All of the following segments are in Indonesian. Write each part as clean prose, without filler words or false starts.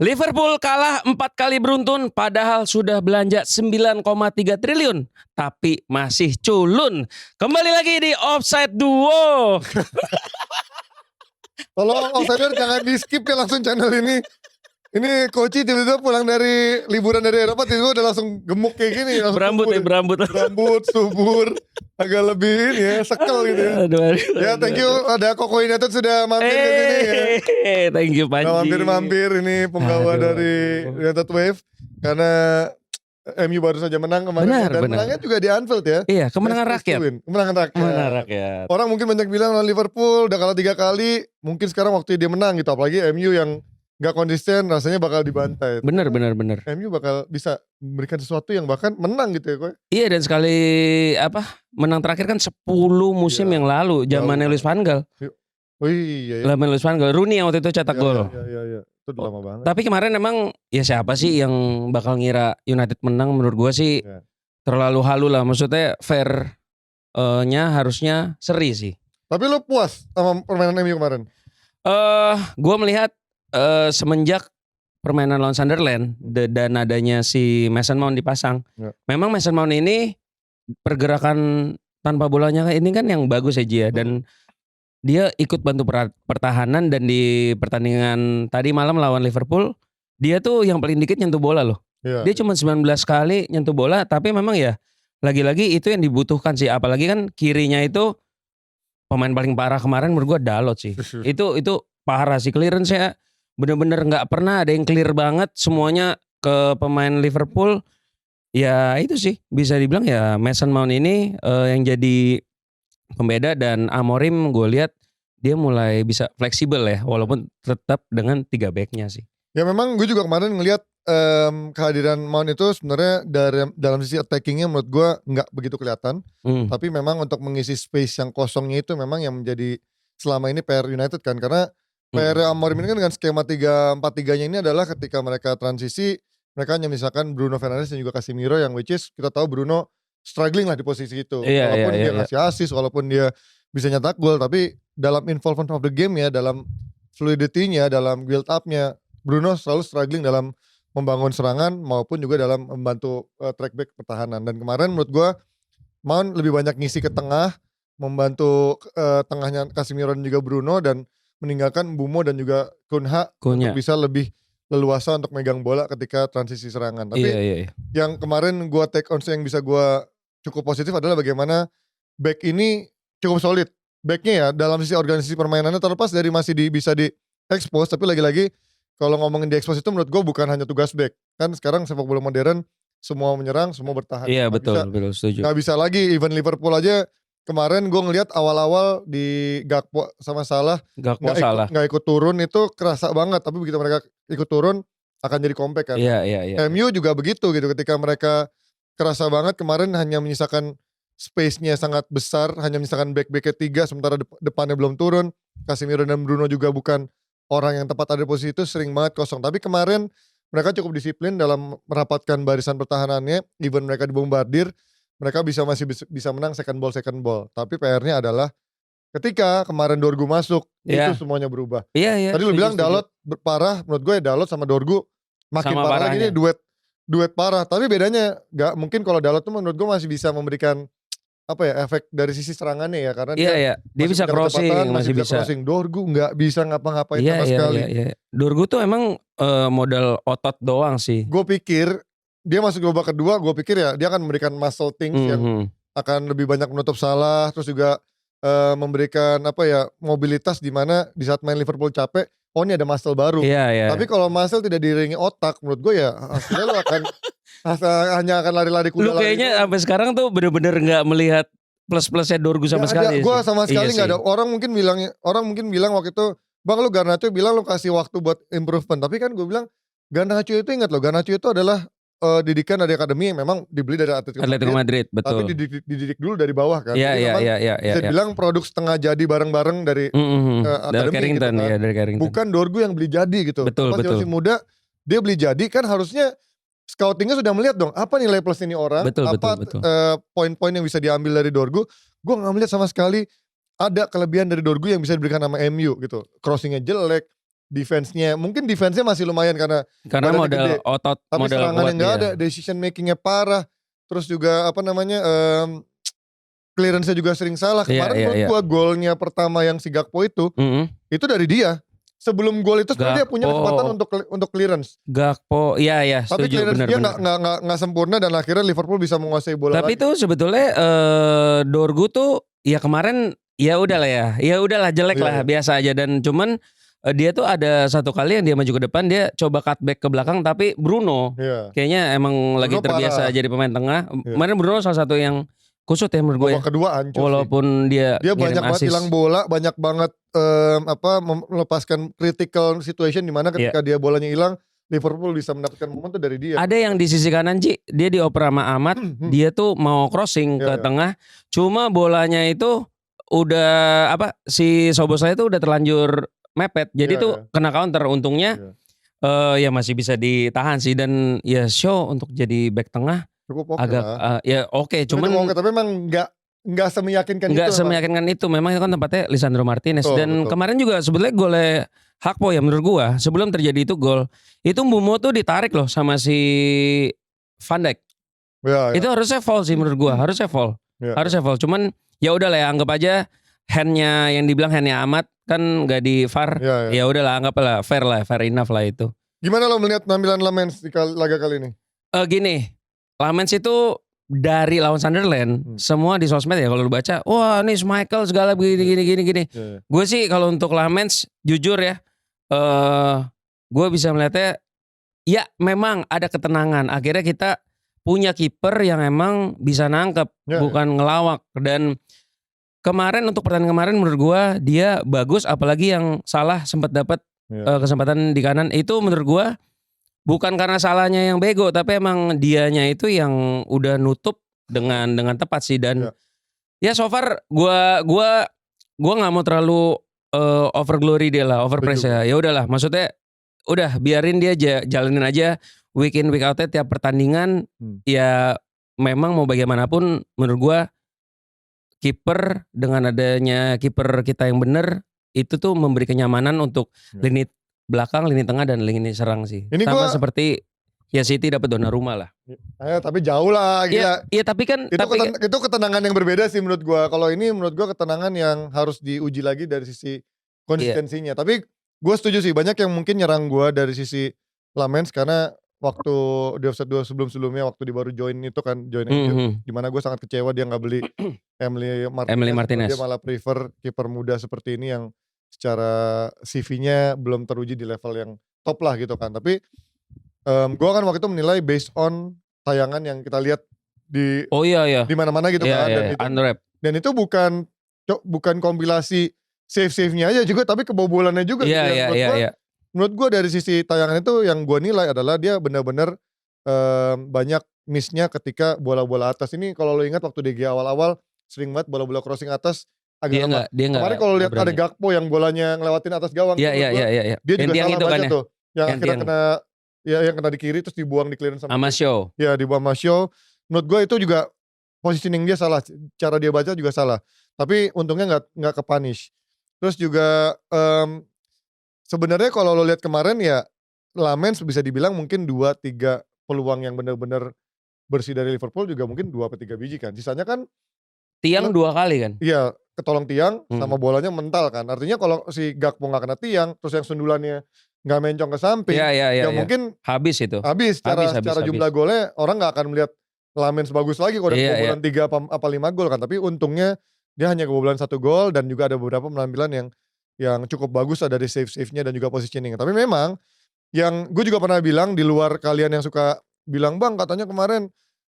Liverpool kalah 4 kali beruntun padahal sudah belanja 9,3 triliun. Tapi masih culun. Kembali lagi di Offside Duo. Tolong outsider jangan di skip ya langsung channel ini. Ini Koci tiba-tiba pulang dari liburan dari Eropa tiba-tiba udah langsung gemuk kayak gini. Berambut. Berambut, subur. Agak lebih ini ya, sekel gitu ya. Ya thank you ada Koko United sudah mampir ke sini ya. Thank you Panji. Mampir ini penggawa dari United Wave. Karena MU baru saja menang kemarin. Dan menangnya juga di Anfield ya. Iya, kemenangan rakyat. Kemenangan rakyat. Orang mungkin banyak bilang Liverpool udah kalah 3 kali. Mungkin sekarang waktu dia menang gitu. Apalagi MU yang gak konsisten rasanya bakal dibantai. Bener. MU bakal bisa memberikan sesuatu yang bahkan menang gitu ya Koy. Iya dan sekali menang terakhir kan 10 musim yang lalu. Zamannya Luis Van Gaal. Oh iya. Zaman Luis Van Gaal. Rooney yang waktu itu cetak gol. Iya. Itu udah lama banget. Tapi kemarin emang ya siapa sih yang bakal ngira United menang, menurut gue sih terlalu halu lah. Maksudnya fair-nya harusnya seri sih. Tapi lo puas sama permainan MU kemarin? Gue melihat semenjak permainan lawan Sunderland dan adanya si Mason Mount dipasang, memang Mason Mount ini pergerakan tanpa bolanya ini kan yang bagus ya Ji ya. Dan dia ikut bantu pertahanan dan di pertandingan tadi malam lawan Liverpool dia tuh yang paling dikit nyentuh bola loh. Dia cuma 19 kali nyentuh bola, tapi memang ya lagi-lagi itu yang dibutuhkan sih. Apalagi kan kirinya itu pemain paling parah kemarin menurut gue Dalot sih. Itu parah sih, clearance-nya bener-bener gak pernah ada yang clear banget, semuanya ke pemain Liverpool. Ya itu sih bisa dibilang ya Mason Mount ini yang jadi pembeda. Dan Amorim gue lihat dia mulai bisa fleksibel ya, walaupun tetap dengan 3 backnya sih. Ya memang gue juga kemarin ngelihat kehadiran Mount itu sebenarnya dalam sisi attackingnya menurut gue nggak begitu kelihatan. Tapi memang untuk mengisi space yang kosongnya itu memang yang menjadi selama ini PR United kan. Karena PR Amorim ini kan dengan skema 3-4-3-nya ini adalah ketika mereka transisi, mereka hanya misalkan Bruno Fernandes dan juga Casemiro yang which is kita tahu Bruno struggling lah di posisi itu. Walaupun dia ngasih assist, walaupun dia bisa nyetak gol, tapi dalam involvement of the game ya, dalam fluidity-nya, dalam build up-nya, Bruno selalu struggling dalam membangun serangan maupun juga dalam membantu track back pertahanan. Dan kemarin menurut gue Mount lebih banyak ngisi ke tengah, membantu tengahnya Casemiro dan juga Bruno, dan meninggalkan Bumo dan juga Cunha untuk bisa lebih leluasa untuk megang bola ketika transisi serangan. Tapi yang kemarin gue take on yang bisa gue cukup positif adalah bagaimana back ini cukup solid. Backnya ya dalam sisi organisasi permainannya terlepas dari masih bisa di expose, tapi lagi-lagi kalau ngomongin di expose itu menurut gue bukan hanya tugas back. Kan sekarang sepak bola modern semua menyerang, semua bertahan. Iya betul, setuju. Gak bisa lagi, even Liverpool aja kemarin gue ngelihat awal-awal di Gakpo sama Salah gak ikut turun itu kerasa banget. Tapi begitu mereka ikut turun akan jadi compact kan. Iya. MU juga begitu gitu, ketika mereka kerasa banget kemarin hanya menyisakan space-nya sangat besar, hanya menyisakan back-backnya 3 sementara depannya belum turun. Casemiro dan Bruno juga bukan orang yang tepat ada di posisi itu, sering banget kosong. Tapi kemarin mereka cukup disiplin dalam merapatkan barisan pertahanannya, even mereka dibombardir, mereka masih bisa menang second ball. Tapi PR-nya adalah ketika kemarin Dorgu masuk, itu semuanya berubah. Iya. Tadi lu bilang Dalot parah, menurut gue ya Dalot sama Dorgu makin sama parah lagi, ini duet parah. Tapi bedanya gak mungkin kalau Dalot tuh menurut gue masih bisa memberikan efek dari sisi serangannya ya, karena dia bisa crossing, masih bisa crossing. Dorgu nggak bisa ngapa-ngapain sama sekali. Iya. Dorgu tuh emang modal otot doang sih. Gue pikir dia masuk ke babak kedua, gue pikir ya dia akan memberikan muscle things yang akan lebih banyak menutup Salah, terus juga memberikan mobilitas di mana di saat main Liverpool capek, oh ini ada muscle baru. Iya. Tapi kalau muscle tidak diiringi otak, menurut gue ya hasilnya lo akan hanya akan lari-lari kuda. Lu kayaknya sampai sekarang tuh bener-bener nggak melihat plus-plusnya Dorgu sama sekali. Gue sama sekali nggak ada. Orang mungkin bilang waktu itu, Bang lu Garnacho bilang lu kasih waktu buat improvement. Tapi kan gue bilang Garnacho itu, ingat loh, Garnacho itu adalah didikan dari akademi yang memang dibeli dari Atletico Madrid, betul. Tapi dididik dulu dari bawah kan. Iya. Bisa dibilang produk setengah jadi bareng-bareng dari akademi Carrington, gitu kan. Dari Carrington. Bukan Dorgu yang beli jadi gitu. Betul. Masih muda dia beli jadi, kan harusnya scoutingnya sudah melihat dong apa nilai plus ini orang, betul. Poin-poin yang bisa diambil dari Dorgu. Gue gak melihat sama sekali ada kelebihan dari Dorgu yang bisa diberikan sama MU gitu. Crossingnya jelek, defense-nya. Mungkin defense-nya masih lumayan karena badannya modal gede. otot, Tapi modal serangannya kuat nggak dia. ada, decision making-nya parah. Terus juga clearance-nya juga sering salah. Kemarin menurut gua golnya pertama yang si Gakpo itu dari dia. Sebelum gol itu sebenarnya dia punya kesempatan untuk clearance. Gakpo, iya Tapi setuju, clearance dia benar. nggak sempurna dan akhirnya Liverpool bisa menguasai bola Tapi lagi. tuh sebetulnya Dorgu tuh ya kemarin ya udahlah jelek lah biasa aja, dan cuman dia tuh ada satu kali yang dia maju ke depan, dia coba cutback ke belakang, tapi Bruno kayaknya emang lagi terbiasa jadi pemain tengah. Kemarin Bruno salah satu yang kusut ya menurut gue. Babak kedua hancur walaupun sih. dia banyak banget hilang bola, banyak banget melepaskan critical situation di mana ketika dia bolanya hilang, Liverpool bisa mendapatkan momen tuh dari dia. Ada yang di sisi kanan dia dioper sama Ahmad, dia tuh mau crossing ke tengah, cuma bolanya itu udah si Szoboszlai itu udah terlanjur mepet, jadi tuh kena counter. Untungnya ya masih bisa ditahan sih, dan ya Shaw untuk jadi back tengah cukup agak cuman tapi memang nggak semeyakinkan itu. Memang itu kan tempatnya Lisandro Martinez. Betul. Kemarin juga sebetulnya golnya Gakpo ya menurut gua, sebelum terjadi itu gol, itu Mbeumo tuh ditarik loh sama si Van Dijk. Itu harusnya foul sih menurut gua, harusnya foul. Cuman ya udahlah ya, anggap aja handnya yang dibilang handnya Ahmad kan nggak di VAR. Ya udahlah, anggaplah fair enough lah itu. Gimana lo melihat penampilan Lamens di laga kali ini? Gini, Lamens itu dari lawan Sunderland, semua di sosmed ya kalau lu baca, wah nih Michael segala gini. Gue sih kalau untuk Lamens jujur ya, gue bisa melihatnya ya memang ada ketenangan. Akhirnya kita punya kiper yang emang bisa nangkep, bukan ngelawak. Dan kemarin untuk pertandingan kemarin menurut gue dia bagus, apalagi yang Salah sempat dapat kesempatan di kanan. Itu menurut gue bukan karena salahnya yang bego, tapi emang dianya itu yang udah nutup dengan tepat sih. Dan ya so far gue nggak mau terlalu over glory dia lah, over praise ya. Ya udahlah, maksudnya udah biarin dia jalanin aja week in week outnya tiap pertandingan. Ya memang mau bagaimanapun menurut gue kiper, dengan adanya kiper kita yang bener itu tuh memberi kenyamanan untuk lini belakang, lini tengah, dan lini serang sih. Ini sama seperti ya City dapat Donnarumma lah. Tapi jauh lah gila. Iya tapi kan itu ketenangan yang berbeda sih menurut gua. Kalau ini menurut gua ketenangan yang harus diuji lagi dari sisi konsistensinya. Tapi gua setuju sih, banyak yang mungkin nyerang gua dari sisi Lamens karena waktu di offset 2 sebelumnya waktu dia baru join itu kan, dimana gue sangat kecewa dia nggak beli Emily Martinez. Dia malah prefer kiper muda seperti ini yang secara CV-nya belum teruji di level yang top lah gitu kan. Tapi gue kan waktu itu menilai based on tayangan yang kita lihat di di mana-mana gitu kan. Dan itu bukan kompilasi save-nya aja juga, tapi kebobolannya juga. Menurut gue dari sisi tayangan itu yang gue nilai adalah dia benar-benar banyak miss-nya ketika bola-bola atas. Ini kalau lo ingat waktu DG awal-awal sering banget bola-bola crossing atas agak lemah. Kemarin kalau lihat ada Gakpo yang bolanya ngelewatin atas gawang, dia juga salah baca tuh. Yang akhirnya yang kena di kiri terus dibuang di clearance sama Shaw. Ya dibuang sama Shaw. Menurut gue itu juga positioning dia salah, cara dia baca juga salah. Tapi untungnya nggak ke-punish. Terus juga sebenarnya kalau lo lihat kemarin ya Lamens bisa dibilang mungkin 2-3 peluang yang benar-benar bersih dari Liverpool juga mungkin 2-3 biji kan. Sisanya kan tiang 2 kali kan. Iya, ketolong tiang sama bolanya mental kan. Artinya kalau si Gakpo gak kena tiang, terus yang sundulannya gak mencong ke samping, mungkin habis itu. Habis secara jumlah golnya orang gak akan melihat Lamens bagus lagi kalau ada kebobolan 3 apa 5 gol kan. Tapi untungnya dia hanya kebobolan 1 gol dan juga ada beberapa penampilan yang cukup bagus dari save-nya dan juga positioning. Tapi memang yang gue juga pernah bilang di luar kalian yang suka bilang bang katanya kemarin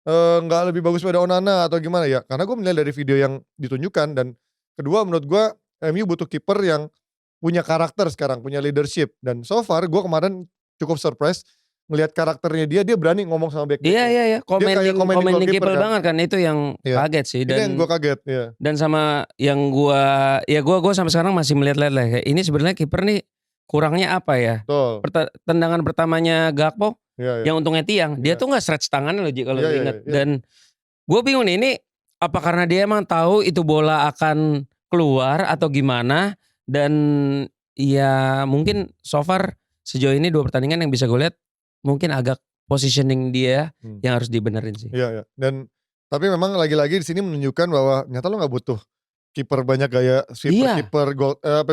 nggak lebih bagus pada Onana atau gimana ya, karena gue menilai dari video yang ditunjukkan. Dan kedua menurut gue MU butuh kiper yang punya karakter sekarang, punya leadership. Dan so far gue kemarin cukup surprise ngelihat karakternya dia berani ngomong sama back. Iya. Commanding keeper kan? Banget kan, itu yang kaget sih. Dan yang gue kaget. Dan sama yang gue sampai sekarang masih melihat-lihat lah. Ini sebenarnya kiper nih kurangnya apa ya? Tendangan pertamanya Gakpo, yang untungnya tiang, dia tuh nggak stretch tangannya loh kalau ingat. Dan gue bingung nih, ini apa karena dia emang tahu itu bola akan keluar atau gimana? Dan ya mungkin so far sejauh ini 2 pertandingan yang bisa gue lihat mungkin agak positioning dia yang harus dibenerin sih. Iya. Dan tapi memang lagi-lagi di sini menunjukkan bahwa ternyata lo nggak butuh kiper banyak gaya sweeper, kiper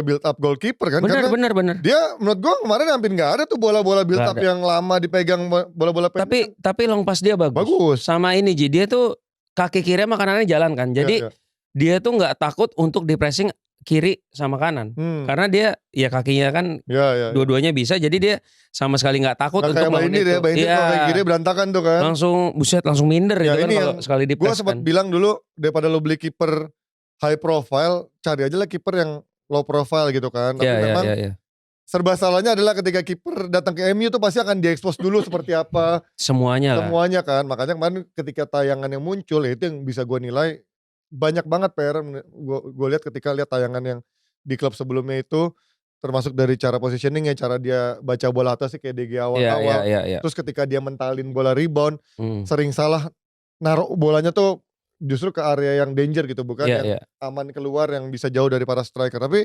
build up goalkeeper kan. Bener. Dia menurut gue kemarin hampir nggak ada tuh bola-bola build up yang lama dipegang, bola-bola pendek. Tapi long pass dia bagus. Sama ini Ji, dia tuh kaki kiri sama kanannya jalan kan. Jadi dia tuh nggak takut untuk di pressing kiri sama kanan. Karena dia ya kakinya kan dua-duanya bisa. Jadi dia sama sekali nggak takut untuk melawan itu. Baindir kalau kaki kiri berantakan tuh kan. Langsung minder gitu kan kalau sekali di press. Gue sempat bilang dulu daripada lo beli kiper high profile, cari aja lah kiper yang low profile gitu kan. Tapi memang serba salahnya adalah ketika kiper datang ke MU tuh pasti akan diekspos dulu seperti apa. Semuanya kan. Makanya kemarin ketika tayangan yang muncul itu yang bisa gue nilai banyak banget PR. Gue lihat ketika lihat tayangan yang di klub sebelumnya itu, termasuk dari cara positioningnya, cara dia baca bola atas sih kayak DG awal-awal. Terus ketika dia mentalin bola rebound, sering salah naruh bolanya tuh justru ke area yang danger gitu, bukan yang aman keluar yang bisa jauh dari para striker. Tapi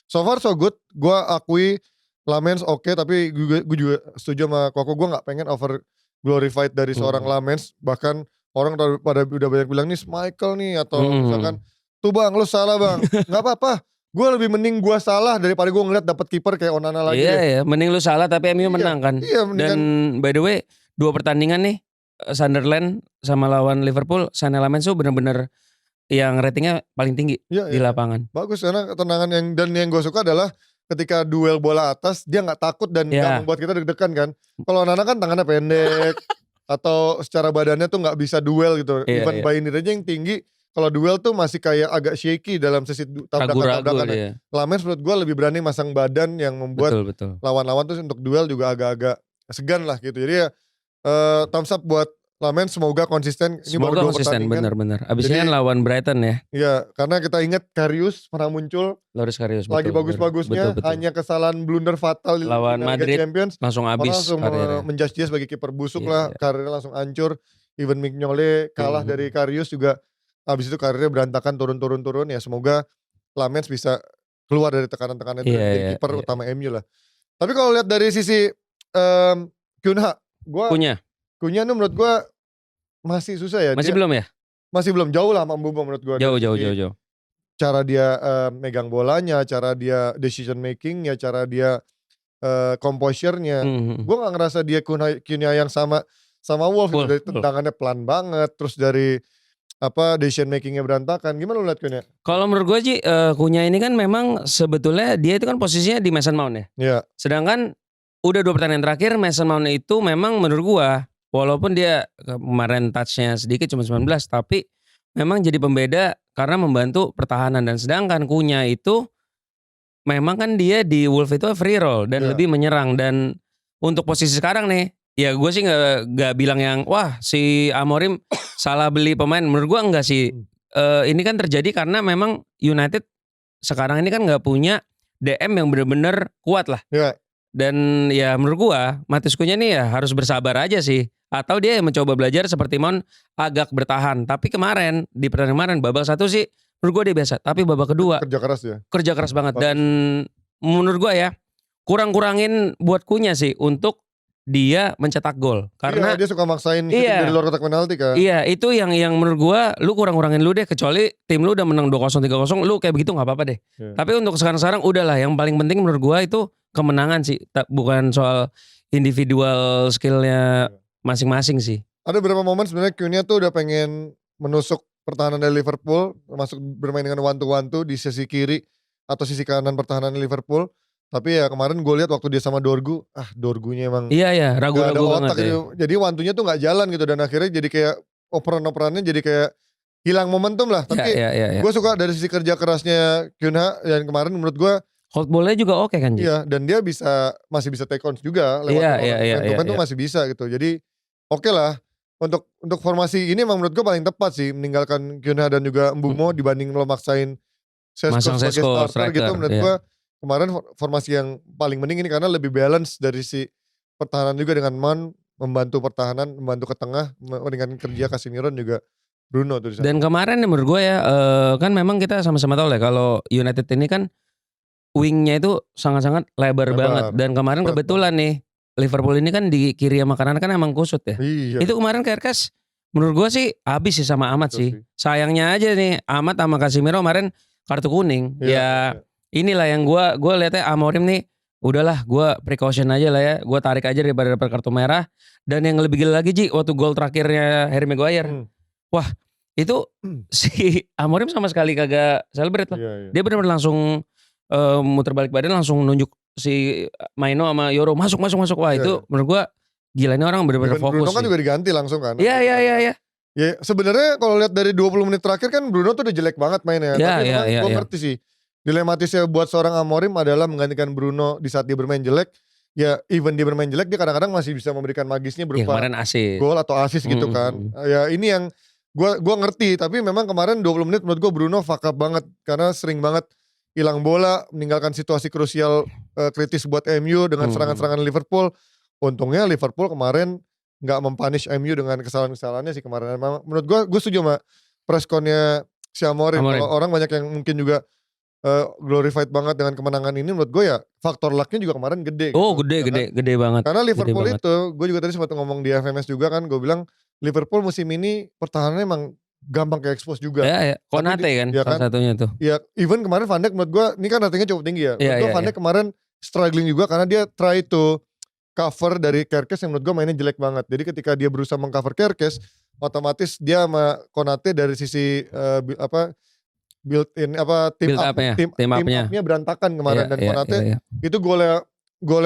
so far so good, gue akui Lamens oke, tapi gue juga setuju sama Koko, gue gak pengen over glorified dari seorang Lamens. Bahkan orang pada udah banyak bilang nih Michael nih, atau misalkan tuh bang lu salah bang, gak apa-apa. Gue lebih mending gue salah daripada gue ngeliat dapet kiper kayak Onana lagi. Iya, mending lu salah tapi MU menang kan. Dan by the way 2 pertandingan nih, Sunderland sama lawan Liverpool, Sané Lamens tuh bener-bener yang ratingnya paling tinggi di lapangan. Bagus karena ketenangan yang gue suka adalah ketika duel bola atas dia nggak takut dan nggak membuat kita deg-degan kan. Kalau Onana kan tangannya pendek atau secara badannya tuh nggak bisa duel gitu. Even Baindir aja yang tinggi, kalau duel tuh masih kayak agak shaky dalam sesi tabrakan-tabrakan. Lamens menurut gue lebih berani masang badan yang membuat lawan-lawan tuh untuk duel juga agak-agak segan lah gitu. Jadi thumbs up buat Lamens, semoga konsisten. Ini semoga baru konsisten, bener-bener. Abisnya kan lawan Brighton ya. Iya, karena kita ingat Karius pernah muncul. Loris Karius lagi bagus-bagusnya, hanya kesalahan blunder fatal lawan Madrid Champions, langsung habis. Langsung menjudge dia sebagai kiper busuk lah, karirnya langsung hancur. Even Mignolet kalah dari Karius juga. Abis itu karirnya berantakan, turun ya. Semoga Lamens bisa keluar dari tekanan-tekanan itu jadi kiper utama MU lah. Tapi kalau lihat dari sisi Cunha, Cunha tuh menurut gue masih susah ya. Masih belum ya? Masih belum, jauh lah Mbumbo menurut gue. Jauh. Cara dia megang bolanya, cara dia decision makingnya, cara dia composure-nya. Gue gak ngerasa dia Cunha yang sama Wolf gitu. Dari tendangannya pelan banget, terus dari decision makingnya berantakan. Gimana lu liat Cunha? Kalau menurut gue Ji, Cunha ini kan memang sebetulnya dia itu kan posisinya di Mason Mount ya. Iya. Sedangkan udah 2 pertandingan terakhir Mason Mount itu memang menurut gue, walaupun dia kemarin touch-nya sedikit cuma 19, tapi memang jadi pembeda karena membantu pertahanan. Dan sedangkan Cunha itu memang kan dia di Wolves itu free roll dan lebih menyerang. Dan untuk posisi sekarang nih, ya gue sih gak bilang yang wah si Amorim salah beli pemain. Menurut gue enggak sih. Ini kan terjadi karena memang United sekarang ini kan gak punya DM yang bener-bener kuat lah. Dan ya menurut gua Matheus Cunha nih ya harus bersabar aja sih. Atau dia mencoba belajar seperti Mount agak bertahan. Tapi kemarin di pertandingan kemarin babak 1 sih menurut gua dia biasa. Tapi babak kedua kerja keras banget. Dan menurut gua ya kurang-kurangin buat Cunha sih untuk dia mencetak gol. Karena dia suka maksain dari luar kotak penalti kan. Iya, itu yang menurut gua lu kurang-kurangin lu deh, kecuali tim lu udah menang 2-0 3-0 lu kayak begitu nggak apa-apa deh. Tapi untuk sekarang udahlah, yang paling penting menurut gua itu kemenangan sih, bukan soal individual skillnya masing-masing sih. Ada beberapa momen sebenarnya Cunha tuh udah pengen menusuk pertahanan dari Liverpool, termasuk bermain dengan one-to-one di sisi kiri atau sisi kanan pertahanan Liverpool. Tapi ya kemarin gue lihat waktu dia sama Dorgunya emang ragu-ragu banget ya. Jadi wantunya tuh gak jalan gitu, dan akhirnya jadi kayak operan-operannya jadi kayak hilang momentum lah. Tapi gue suka dari sisi kerja kerasnya Cunha, dan kemarin menurut gue hold bola juga oke kan. Iya, dan dia masih bisa take on juga lewat momentum tuh masih bisa gitu. Jadi oke lah. Untuk formasi ini emang menurut gue paling tepat sih, meninggalkan Cunha dan juga Mbeumo dibanding lo maksain Sesko sebagai starter gitu. Menurut gue kemarin formasi yang paling mending ini karena lebih balance dari si pertahanan juga, dengan Mount membantu pertahanan, membantu ke tengah, dengan kerja Casemiro juga Bruno tuh disana. Dan kemarin menurut gue ya kan memang kita sama-sama tahu lah kalau United ini kan wingnya itu sangat-sangat lebar banget. Dan kemarin kebetulan nih Liverpool ini kan di kiri sama kanan kan emang kusut ya. Iya. Itu kemarin Kerkes menurut gue sih habis sih sama Ahmad sih. Sayangnya aja nih Ahmad sama Casemiro kemarin kartu kuning. Ya inilah yang gue lihatnya Amorim nih udahlah gue precaution aja lah ya. Gue tarik aja daripada dapat kartu merah. Dan yang lebih gila lagi Ji waktu gol terakhirnya Harry Maguire. Wah itu si Amorim sama sekali kagak celebrate lah. Dia benar-benar langsung muter balik badan langsung nunjuk si Maino sama Yoro masuk. Wah itu menurut gue gila ini orang bener-bener fokus. Bruno kan juga diganti langsung kan. Iya. Ya sebenarnya kalau lihat dari 20 menit terakhir kan Bruno tuh udah jelek banget mainnya. Tapi gue ngerti sih. Dilematisnya buat seorang Amorim adalah menggantikan Bruno di saat dia bermain jelek. Ya even dia bermain jelek dia kadang-kadang masih bisa memberikan magisnya berupa gol atau assist gitu kan. Ya ini yang gue ngerti. Tapi memang kemarin 20 menit menurut gue Bruno fuck up banget. Karena sering banget hilang bola. Meninggalkan situasi krusial kritis buat MU dengan serangan-serangan Liverpool. Untungnya Liverpool kemarin gak mempunish MU dengan kesalahan-kesalahannya sih kemarin. Menurut gue setuju sama pressconnya si Amorim. Kalau orang banyak yang mungkin juga glorified banget dengan kemenangan ini, menurut gue ya faktor lucknya juga kemarin gede. Oh gitu, gede banget. Karena Liverpool itu, gue juga tadi sempat ngomong di FMS juga kan, gue bilang Liverpool musim ini pertahanannya emang gampang ke expose juga. Ya. Konate kan salah satunya tuh. Ya even kemarin Van Dijk menurut gue, ini kan ratingnya cukup tinggi ya. Menurut gue Van Dijk kemarin struggling juga karena dia try to cover dari Kerkes yang menurut gue mainnya jelek banget. Jadi ketika dia berusaha mengcover Kerkes, otomatis dia sama Konate dari sisi tim up-nya berantakan kemarin. Dan Konate itu gol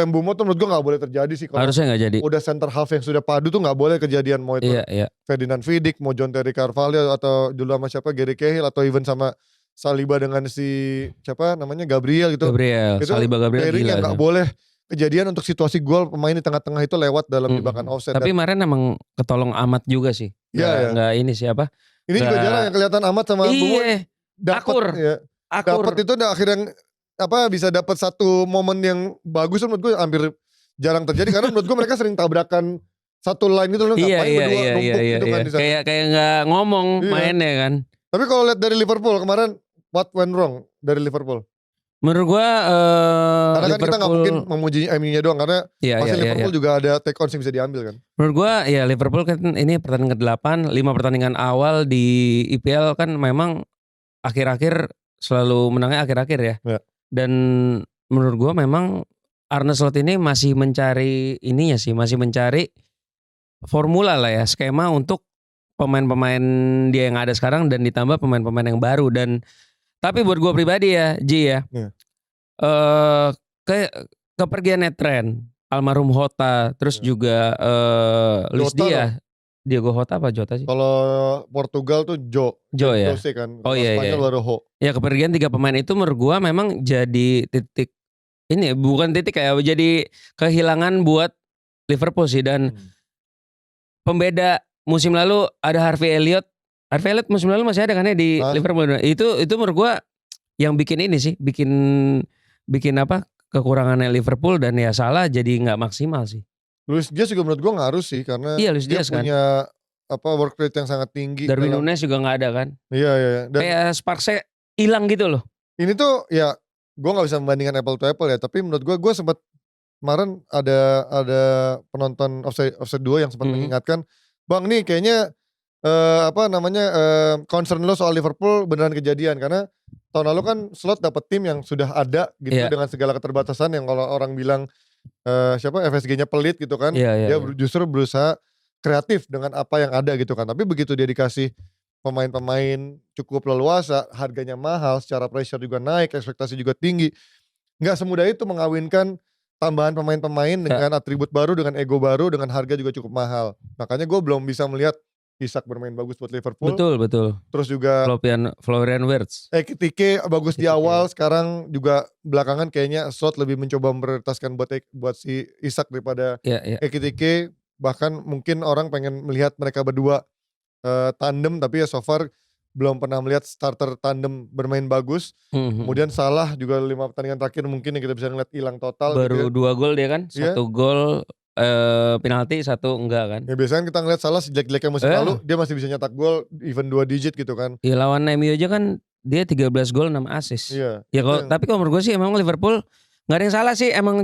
yang Bumo tuh menurut gue gak boleh terjadi sih. Harusnya gak jadi. Udah center half yang sudah padu tuh gak boleh kejadian. Mau itu Ferdinand Vidic, mau John Terry Carvalho, atau dulu sama siapa Gary Cahill, atau even sama Saliba dengan si siapa namanya Gabriel gitu. Itu Saliba Gabriel gila. Yang gak boleh kejadian untuk situasi gol pemain di tengah-tengah itu lewat dalam jebakan offside. Tapi kemarin emang ketolong amat juga sih. Nggak ini siapa. Ini juga jarang yang kelihatan amat sama Bumo. Dapat itu udah akhirnya bisa dapat satu momen yang bagus menurut gue hampir jarang terjadi karena menurut gue mereka sering tabrakan satu line gitu loh. Ngapain berdua numpuk gitu kan di sana. Kayak nggak ngomong mainnya kan. Tapi kalau lihat dari Liverpool kemarin what went wrong dari Liverpool? Menurut gua karena kan kita gak mungkin memuji MU-nya doang karena pasti Liverpool juga ada take on yang bisa diambil kan. Menurut gua ya Liverpool kan ini pertandingan ke-8, 5 pertandingan awal di IPL kan memang akhir-akhir selalu menangnya akhir-akhir ya. Dan menurut gua memang Arne Slot ini masih mencari masih mencari formula lah ya, skema untuk pemain-pemain dia yang ada sekarang dan ditambah pemain-pemain yang baru. Dan tapi buat gue pribadi ya, Ji ya, kepergiannya Trent, almarhum Jota, terus juga Luis Diaz, Diego Jota apa Jota sih? Kalau Portugal tuh Joe ya. Jose kan. Oh iya. Ya kepergian 3 pemain itu menurut gue memang jadi titik ini bukan titik kayak jadi kehilangan buat Liverpool sih. Dan pembeda musim lalu ada Harvey Elliott musim lalu masih ada kan ya di Liverpool. Itu menurut gua yang bikin ini sih, bikin apa kekurangannya Liverpool dan ya salah jadi nggak maksimal sih. Luis Diaz juga menurut gua ngaruh sih karena Luis dia Diaz punya work rate yang sangat tinggi. Darwin Núñez juga nggak ada kan? Iya. Dan kayak sparksnya hilang gitu loh. Ini tuh ya gua nggak bisa membandingkan apple to apple ya, tapi menurut gua sempat kemarin ada penonton offside 2 yang sempat mengingatkan, Bang nih kayaknya concern lo soal Liverpool beneran kejadian karena tahun lalu kan Slot dapat tim yang sudah ada gitu dengan segala keterbatasan yang kalau orang bilang FSG-nya pelit gitu kan. Dia justru berusaha kreatif dengan apa yang ada gitu kan. Tapi begitu dia dikasih pemain-pemain cukup leluasa, harganya mahal, secara pressure juga naik, ekspektasi juga tinggi. Nggak semudah itu mengawinkan tambahan pemain-pemain dengan atribut baru, dengan ego baru, dengan harga juga cukup mahal. Makanya gue belum bisa melihat Isak bermain bagus buat Liverpool. Betul. Terus juga Florian Wirtz. Ekitike bagus di awal, sekarang juga belakangan kayaknya Slot lebih mencoba memprioritaskan buat si Isak daripada Ekitike. Bahkan mungkin orang pengen melihat mereka berdua tandem, tapi ya so far belum pernah melihat starter tandem bermain bagus. Kemudian Salah juga 5 pertandingan terakhir mungkin yang kita bisa ngeliat hilang total. Baru gitu 2 gol dia kan, 1 gol penalti, 1 enggak kan. Ya biasanya kita ngeliat Salah sejak-jeleknya musim lalu dia masih bisa nyetak gol even 2 digit gitu kan. Iya lawan MU aja kan dia 13 gol 6 assist. Iya. Ya kalau tapi kalau menurut gue sih emang Liverpool nggak ada yang salah sih, emang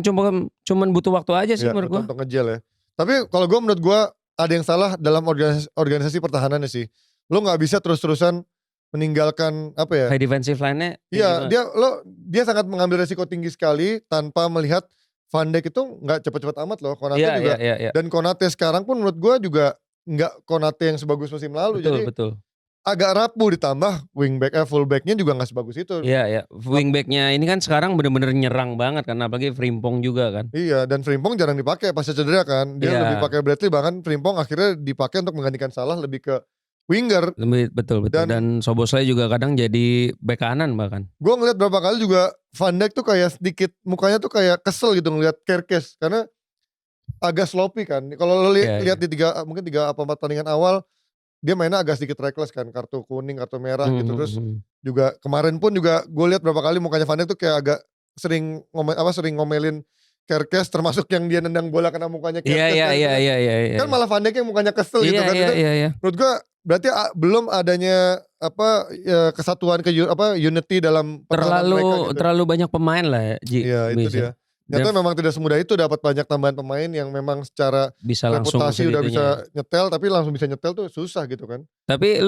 cuman butuh waktu aja sih menurut gue. Untuk ngejel ya. Tapi kalau menurut gue ada yang salah dalam organisasi pertahanannya sih. Lo nggak bisa terus-terusan meninggalkan apa ya? High defensive line-nya. Iya, dia sangat mengambil resiko tinggi sekali tanpa melihat Van Dijk itu nggak cepat-cepat amat loh. Konate juga. Iya. Dan Konate sekarang pun menurut gue juga nggak Konate yang sebagus musim lalu. Betul. Agak rapuh, ditambah fullbacknya juga nggak sebagus itu. Iya. Wingbacknya ini kan sekarang bener-bener nyerang banget kan, apalagi Frimpong juga kan. Iya, dan Frimpong jarang dipakai pas cedera kan. Dia lebih pakai Bradley, bahkan Frimpong akhirnya dipakai untuk menggantikan Salah lebih ke winger. Betul. Dan Szoboszlai juga kadang jadi bek kanan bahkan. Gue ngeliat berapa kali juga Van Dijk tuh kayak sedikit mukanya tuh kayak kesel gitu ngeliat Kerkes karena agak sloppy kan. Kalau lo lihat di 3 apa 4 pertandingan awal dia mainnya agak sedikit reckless kan, kartu kuning, kartu merah gitu. Terus juga kemarin pun juga gue lihat berapa kali mukanya Van Dijk tuh kayak agak sering ngomelin Kerkes, termasuk yang dia nendang bola kena mukanya Kerkes. Iya. Kan malah Van Dijk yang mukanya kesel gitu kan. Iya. Menurut gue berarti belum adanya kesatuan unity dalam pertahanan mereka gitu. Terlalu banyak pemain lah ya, Ji. Iya, itu dia. Ternyata memang tidak semudah itu dapat banyak tambahan pemain yang memang secara bisa langsung reputasi udah bisa nyetel, tapi langsung bisa nyetel tuh susah gitu kan. Tapi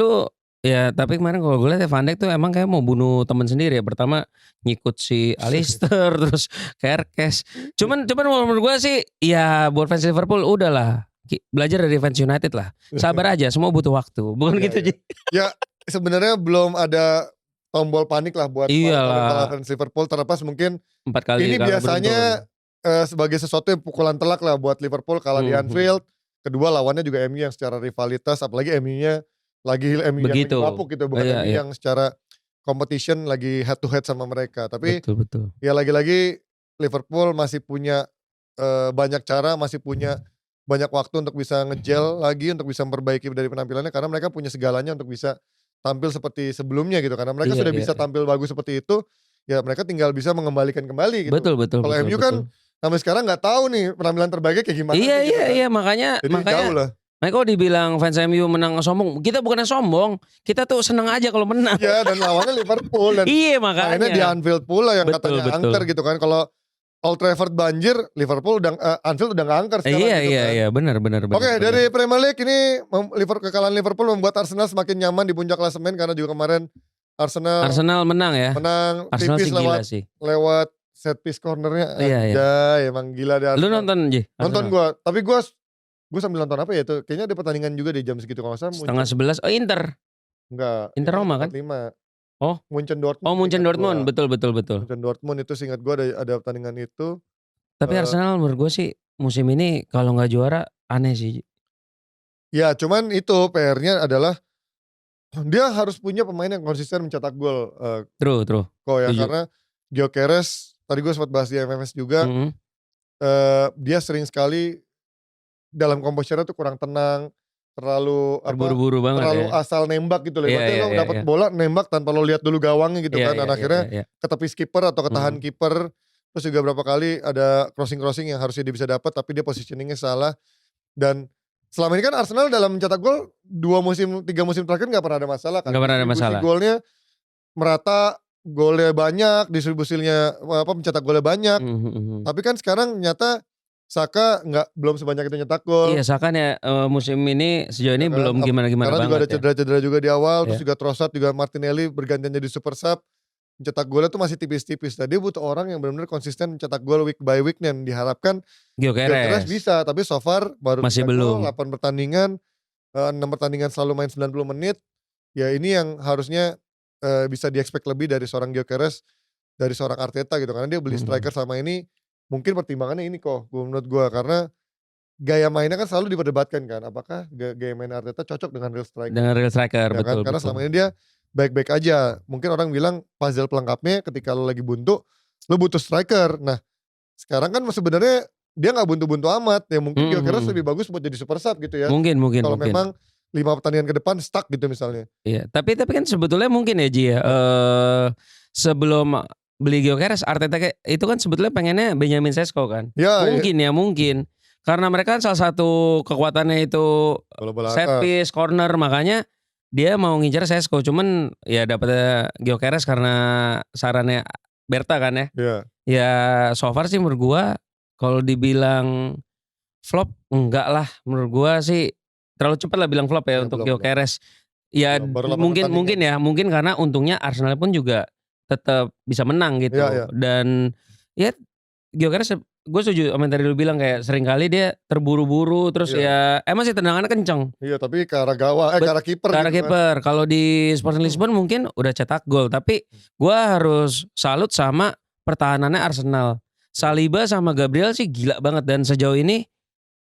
tapi kemarin kalau gue lihat Van Dijk tuh emang kayak mau bunuh teman sendiri ya. Pertama ngikut si Alistair terus Kerkes. Cuman menurut gue sih ya buat fans Liverpool udahlah. Belajar dari fans United lah. Sabar aja, semua butuh waktu. Bukan gitu, Ji. Ya sebenarnya belum ada tombol panik lah buat para fans Liverpool, terlepas mungkin 4 kali ini biasanya sebagai sesuatu yang pukulan telak lah buat Liverpool kalah di Anfield. Kedua lawannya juga MU yang secara rivalitas, apalagi MU-nya lagi MU yang mabuk gitu, bukan MU yang secara competition lagi head to head sama mereka. Tapi betul. Ya lagi-lagi Liverpool masih punya banyak cara, masih punya banyak waktu untuk bisa ngejel lagi, untuk bisa memperbaiki dari penampilannya, karena mereka punya segalanya untuk bisa tampil seperti sebelumnya gitu. Karena mereka sudah bisa tampil bagus seperti itu, ya mereka tinggal bisa mengembalikan kembali gitu. Betul. Kalau MU kan sampai sekarang nggak tahu nih penampilan terbaiknya kayak gimana. Iya, makanya jauh lah. Makanya kalau dibilang fans MU menang sombong, kita bukan sombong, kita tuh senang aja kalau menang. Iya, dan lawannya Liverpool dan iya makanya. Mainnya di Anfield pula yang katanya angker gitu kan. Kalau Old Trafford banjir, Liverpool Anfield udah nggak angker sekarang. Iya, benar. Oke, dari Premier League ini kekalahan Liverpool membuat Arsenal semakin nyaman di puncak klasemen, karena juga kemarin Arsenal menang ya. Menang Arsenal tipis lewat set piece cornernya. Iya. Emang gila deh Arsenal. Lu nonton, Ji? Nonton gue, tapi gue sambil nonton apa ya itu? Kayaknya ada pertandingan juga di jam segitu kalau nggak salah. 10:30. Oh, Inter. Enggak. Inter Roma kan? 5. Oh, Munchen Dortmund. Oh, Munchen Dortmund, betul. Munchen Dortmund itu seingat gue ada pertandingan itu. Tapi Arsenal menurut gue sih musim ini kalau nggak juara aneh sih. Ya, cuman itu PR-nya adalah dia harus punya pemain yang konsisten mencetak gol. True. Kok ya, karena Gyökeres tadi gue sempat bahas di MMS juga. Dia sering sekali dalam komposisinya tuh kurang tenang. Terlalu buru-buru banget, terlalu asal nembak gitu loh. Berarti lo dapat bola nembak tanpa lo lihat dulu gawangnya gitu kan. Dan akhirnya ke tepi skipper atau ketahan kiper. Terus juga berapa kali ada crossing yang harusnya dia bisa dapat, tapi dia positioningnya salah. Dan selama ini kan Arsenal dalam mencetak gol 3 musim terakhir gak pernah ada masalah kan. Gak pernah ada masalah. Golnya merata, golnya banyak, distribusinya mencetak golnya banyak. Tapi kan sekarang nyata Saka belum sebanyak itu nyetak gol. Iya, Saka ya musim ini sejauh ini belum gimana-gimana banget. Karena juga ada cedera-cedera juga di awal. Terus juga Trossard, juga Martinelli bergantian jadi super sub. Mencetak golnya tuh masih tipis-tipis. Nah, dia butuh orang yang benar-benar konsisten mencetak gol week by week, dan diharapkan Gyökeres bisa. Tapi so far baru masih belum. 8 pertandingan, 6 pertandingan selalu main 90 menit. Ya ini yang harusnya bisa di-expect lebih dari seorang Gyökeres, dari seorang Arteta gitu. Karena dia beli striker sama ini, mungkin pertimbangannya ini kok menurut gue, karena gaya mainnya kan selalu diperdebatkan kan, apakah gaya main Arteta cocok dengan real striker. Ya betul. Karena selama ini dia baik-baik aja. Mungkin orang bilang puzzle pelengkapnya ketika lo lagi buntu, lo butuh striker. Nah sekarang kan sebenarnya dia nggak buntu-buntu amat. Ya mungkin Gyökeres lebih bagus buat jadi super sub gitu ya. Mungkin. Kalau memang 5 pertandingan ke depan stuck gitu misalnya. Iya. Tapi kan sebetulnya mungkin ya Ji ya. Sebelum beli Gyökeres, Arteta itu kan sebetulnya pengennya Benjamin Sesko kan. Ya, mungkin. Karena mereka kan salah satu kekuatannya itu set piece, corner, makanya dia mau ngincer Sesko, cuman ya dapetnya Gyökeres karena sarannya Berta kan ya. Iya. Ya so far sih menurut gua kalau dibilang flop enggak lah, menurut gua sih terlalu cepat lah bilang flop ya Ya, untuk belum. Gyökeres. Ya Baru 8 mungkin karena untungnya Arsenal pun juga tetap bisa menang gitu. Iya. Dan ya Gyökeres gue setuju sama yang tadi lu bilang kayak seringkali dia terburu-buru terus ya emang sih tendangannya kenceng. Iya, tapi ke arah gawang, ke arah kiper Ke arah gitu kan. kiper. Kalau di Sporting Lisbon mungkin udah cetak gol, tapi gua harus salut sama pertahanannya Arsenal. Saliba sama Gabriel sih gila banget dan sejauh ini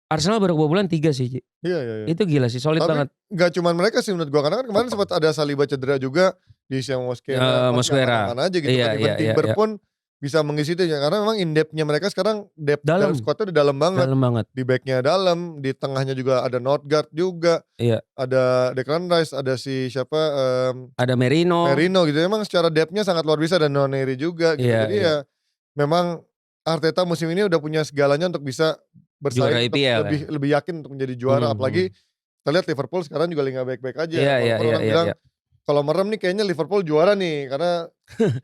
Arsenal baru kebobolan 3 sih. Ci. Iya. Itu gila sih, solid Tapi banget. gak cuman mereka sih menurut gua, karena kan kemarin sempat ada Saliba cedera juga, di Siam Mosquera, Mosquera. aman aja gitu kan. Even Timber pun bisa mengisi itu ya, karena memang in-depth-nya mereka sekarang depth dalam squad-nya udah dalam banget. Dalam banget. Di back-nya dalam, di tengahnya juga ada Nordgaard juga. Iya. Ada Declan Rice, ada si siapa ada Merino gitu. Emang secara depth-nya sangat luar biasa, dan Noneri juga gitu. Iya, Jadi ya memang Arteta musim ini udah punya segalanya untuk bisa bersaing untuk lebih yakin untuk menjadi juara. Apalagi kita lihat Liverpool sekarang juga nggak baik-baik aja. Walaupun orang bilang kalau merem nih kayaknya Liverpool juara nih, karena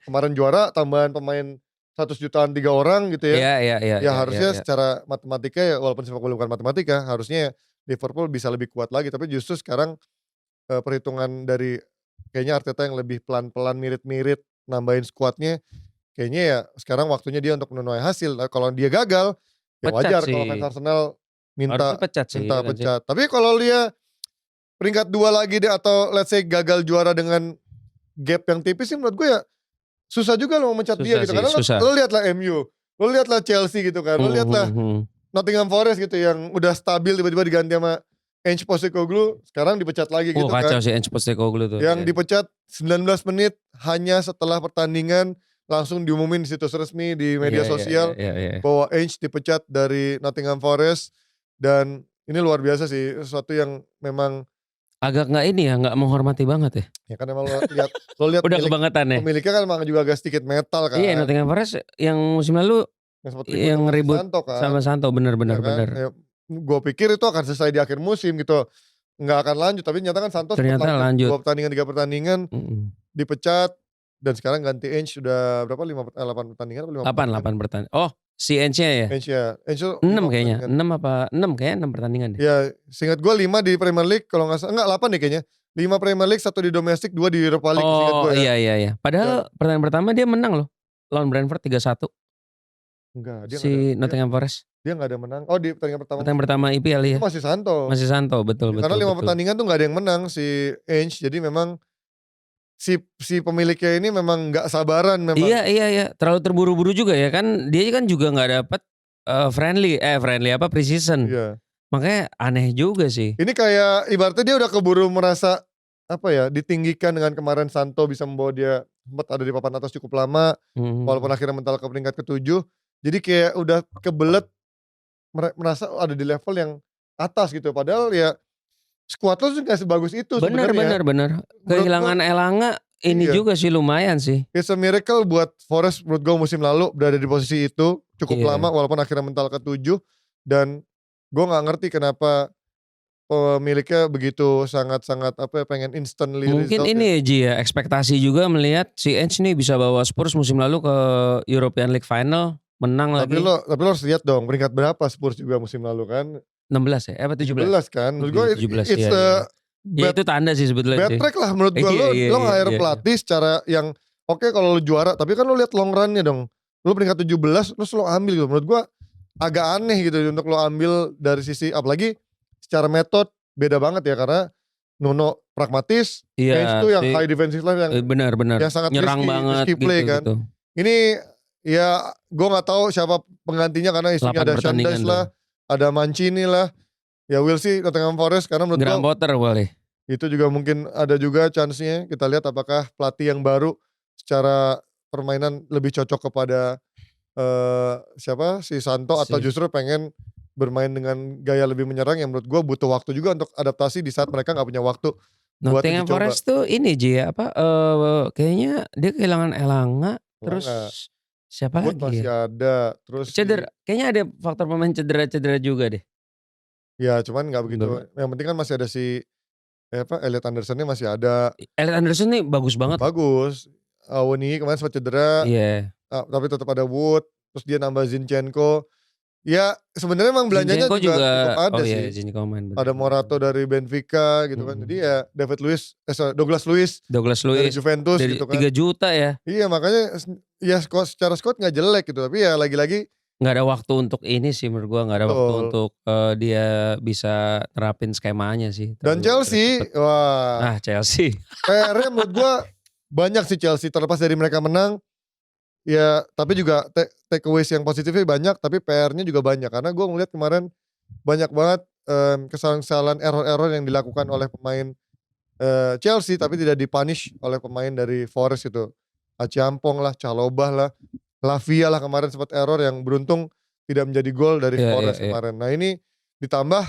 kemarin juara tambahan pemain 100 jutaan 3 orang gitu ya. Ya harusnya secara matematika ya, walaupun sepak bola bukan matematika, harusnya Liverpool bisa lebih kuat lagi. Tapi justru sekarang perhitungan dari kayaknya Arteta yang lebih pelan-pelan mirit-mirit nambahin skuadnya, kayaknya ya sekarang waktunya dia untuk menuai hasil. Nah, kalau dia gagal, ya wajar kalau fans Arsenal minta pecat. Tapi kalau dia peringkat 2 lagi deh, atau let's say gagal juara dengan gap yang tipis sih, menurut gue ya susah juga lo memecat dia gitu. Karena lo lihatlah MU, lo lihatlah Chelsea gitu kan, lo lihatlah Nottingham Forest gitu yang udah stabil tiba-tiba diganti sama Ange Postecoglou, sekarang dipecat lagi gitu kan. Kacau sih Ange Postecoglou tuh. Yang dipecat 19 menit hanya setelah pertandingan langsung diumumin di situs resmi di media sosial bahwa Ange dipecat dari Nottingham Forest. Dan ini luar biasa sih, sesuatu yang memang agak nggak menghormati banget ya. Ya kan emang lo lihat udah kebangetan ya. Pemiliknya kan emang juga agak sedikit metal kan. Iya, Nottingham Forest yang musim lalu yang ribut sama Santo, bener. Ya, gue pikir itu akan selesai di akhir musim gitu, nggak akan lanjut, tapi ternyata kan Santos ternyata lanjut 3 pertandingan dipecat, dan sekarang ganti Ange sudah berapa 8 pertandingan atau 8 pertandingan. Oh, si Ange-nya ya? Ange 6 kayaknya. 6 pertandingan deh. Ya, seingat gue 5 di Premier League kalau nggak salah, enggak 8 deh kayaknya. 5 Premier League, 1 di domestik, 2 di Europa League. Oh iya. Padahal pertandingan pertama dia menang loh, lawan Brentford 3-1. Enggak, dia si Nottingham Forest. Dia nggak ada menang. Oh, di pertandingan pertama IPL ya. Itu masih Santo, betul. Karena 5 pertandingan tuh nggak ada yang menang si Ange. Jadi memang si pemiliknya ini memang nggak sabaran memang. Iya. Terlalu terburu-buru juga ya kan. Dia kan juga nggak dapat friendly pre-season. Iya. Makanya aneh juga sih. Ini kayak ibaratnya dia udah keburu merasa ditinggikan dengan kemarin Santo bisa membawa dia sempat ada di papan atas cukup lama, walaupun akhirnya mental ke peringkat ke-7. Jadi kayak udah kebelet merasa ada di level yang atas gitu. Padahal ya squad lo tuh gak sebagus itu sebenarnya. Bener. Kehilangan Elanga ini juga sih lumayan sih. It's a miracle buat Forest menurut gue musim lalu berada di posisi itu cukup lama, walaupun akhirnya mental ke-7. Dan gue gak ngerti kenapa pemiliknya begitu sangat-sangat pengen instantly mungkin result. Ini Ji ya, ekspektasi juga melihat si Ange nih bisa bawa Spurs musim lalu ke European League Final, menang tapi lagi. Tapi lo harus lihat dong peringkat berapa Spurs juga musim lalu kan. 16 ya? 17 kan. Menurut gue it's itu tanda sih sebetulnya. Bad track lah menurut gue. Lo nge-hire pelatih secara yang oke kalau lo juara, tapi kan lo lihat long run-nya dong. Lo peringkat 17 lo selalu ambil gitu. Menurut gue agak aneh gitu untuk lo ambil dari sisi, apalagi secara metode beda banget ya, karena Nuno pragmatis, Ange itu yang high defensive line yang benar yang sangat nyerang banget risky play gitu, kan. Ini ya gue nggak tahu siapa penggantinya, karena isunya ada Shandice lah, ada Mancini lah. Ya we'll see Nottingham Forest, karena menurut Graham Potter boleh. Itu juga mungkin ada juga chance-nya. Kita lihat apakah pelatih yang baru secara permainan lebih cocok kepada si Santo, atau justru pengen bermain dengan gaya lebih menyerang yang menurut gue butuh waktu juga untuk adaptasi di saat mereka gak punya waktu. Nottingham Forest tuh ini Ji ya, kayaknya dia kehilangan Elanga, terus siapa lagi masih ada, terus kayaknya ada faktor pemain cedera juga deh. Ya cuman gak begitu. Yang penting kan masih ada si Elliot Anderson-nya masih ada. Elliot Anderson nih bagus banget. Bagus. Awoniyi kemarin sempat cedera. Iya. Tapi tetap ada Wood. Terus dia nambah Zinchenko. Ya sebenarnya emang belanjanya Zinchenko juga cukup ada oh sih. iya, Zinchenko main. Ada Morato dari Benfica gitu kan. Jadi ya Douglas Luiz dari Juventus dari gitu kan. 3 juta ya. Iya makanya ya secara squad gak jelek gitu. Tapi ya lagi-lagi nggak ada waktu untuk ini sih menurut gua, nggak ada waktu untuk dia bisa terapin skemanya sih. Dan Chelsea, wah. Chelsea. PR-nya menurut gua banyak sih Chelsea, terlepas dari mereka menang. Ya tapi juga takeaways yang positifnya banyak, tapi PR-nya juga banyak. Karena gua ngeliat kemarin banyak banget kesalahan-kesalahan, error-error yang dilakukan oleh pemain Chelsea, tapi tidak dipunish oleh pemain dari Forest itu. Aciampong lah, Calobah lah, Lavia lah kemarin sempat error yang beruntung tidak menjadi gol dari Forest kemarin. Nah ini ditambah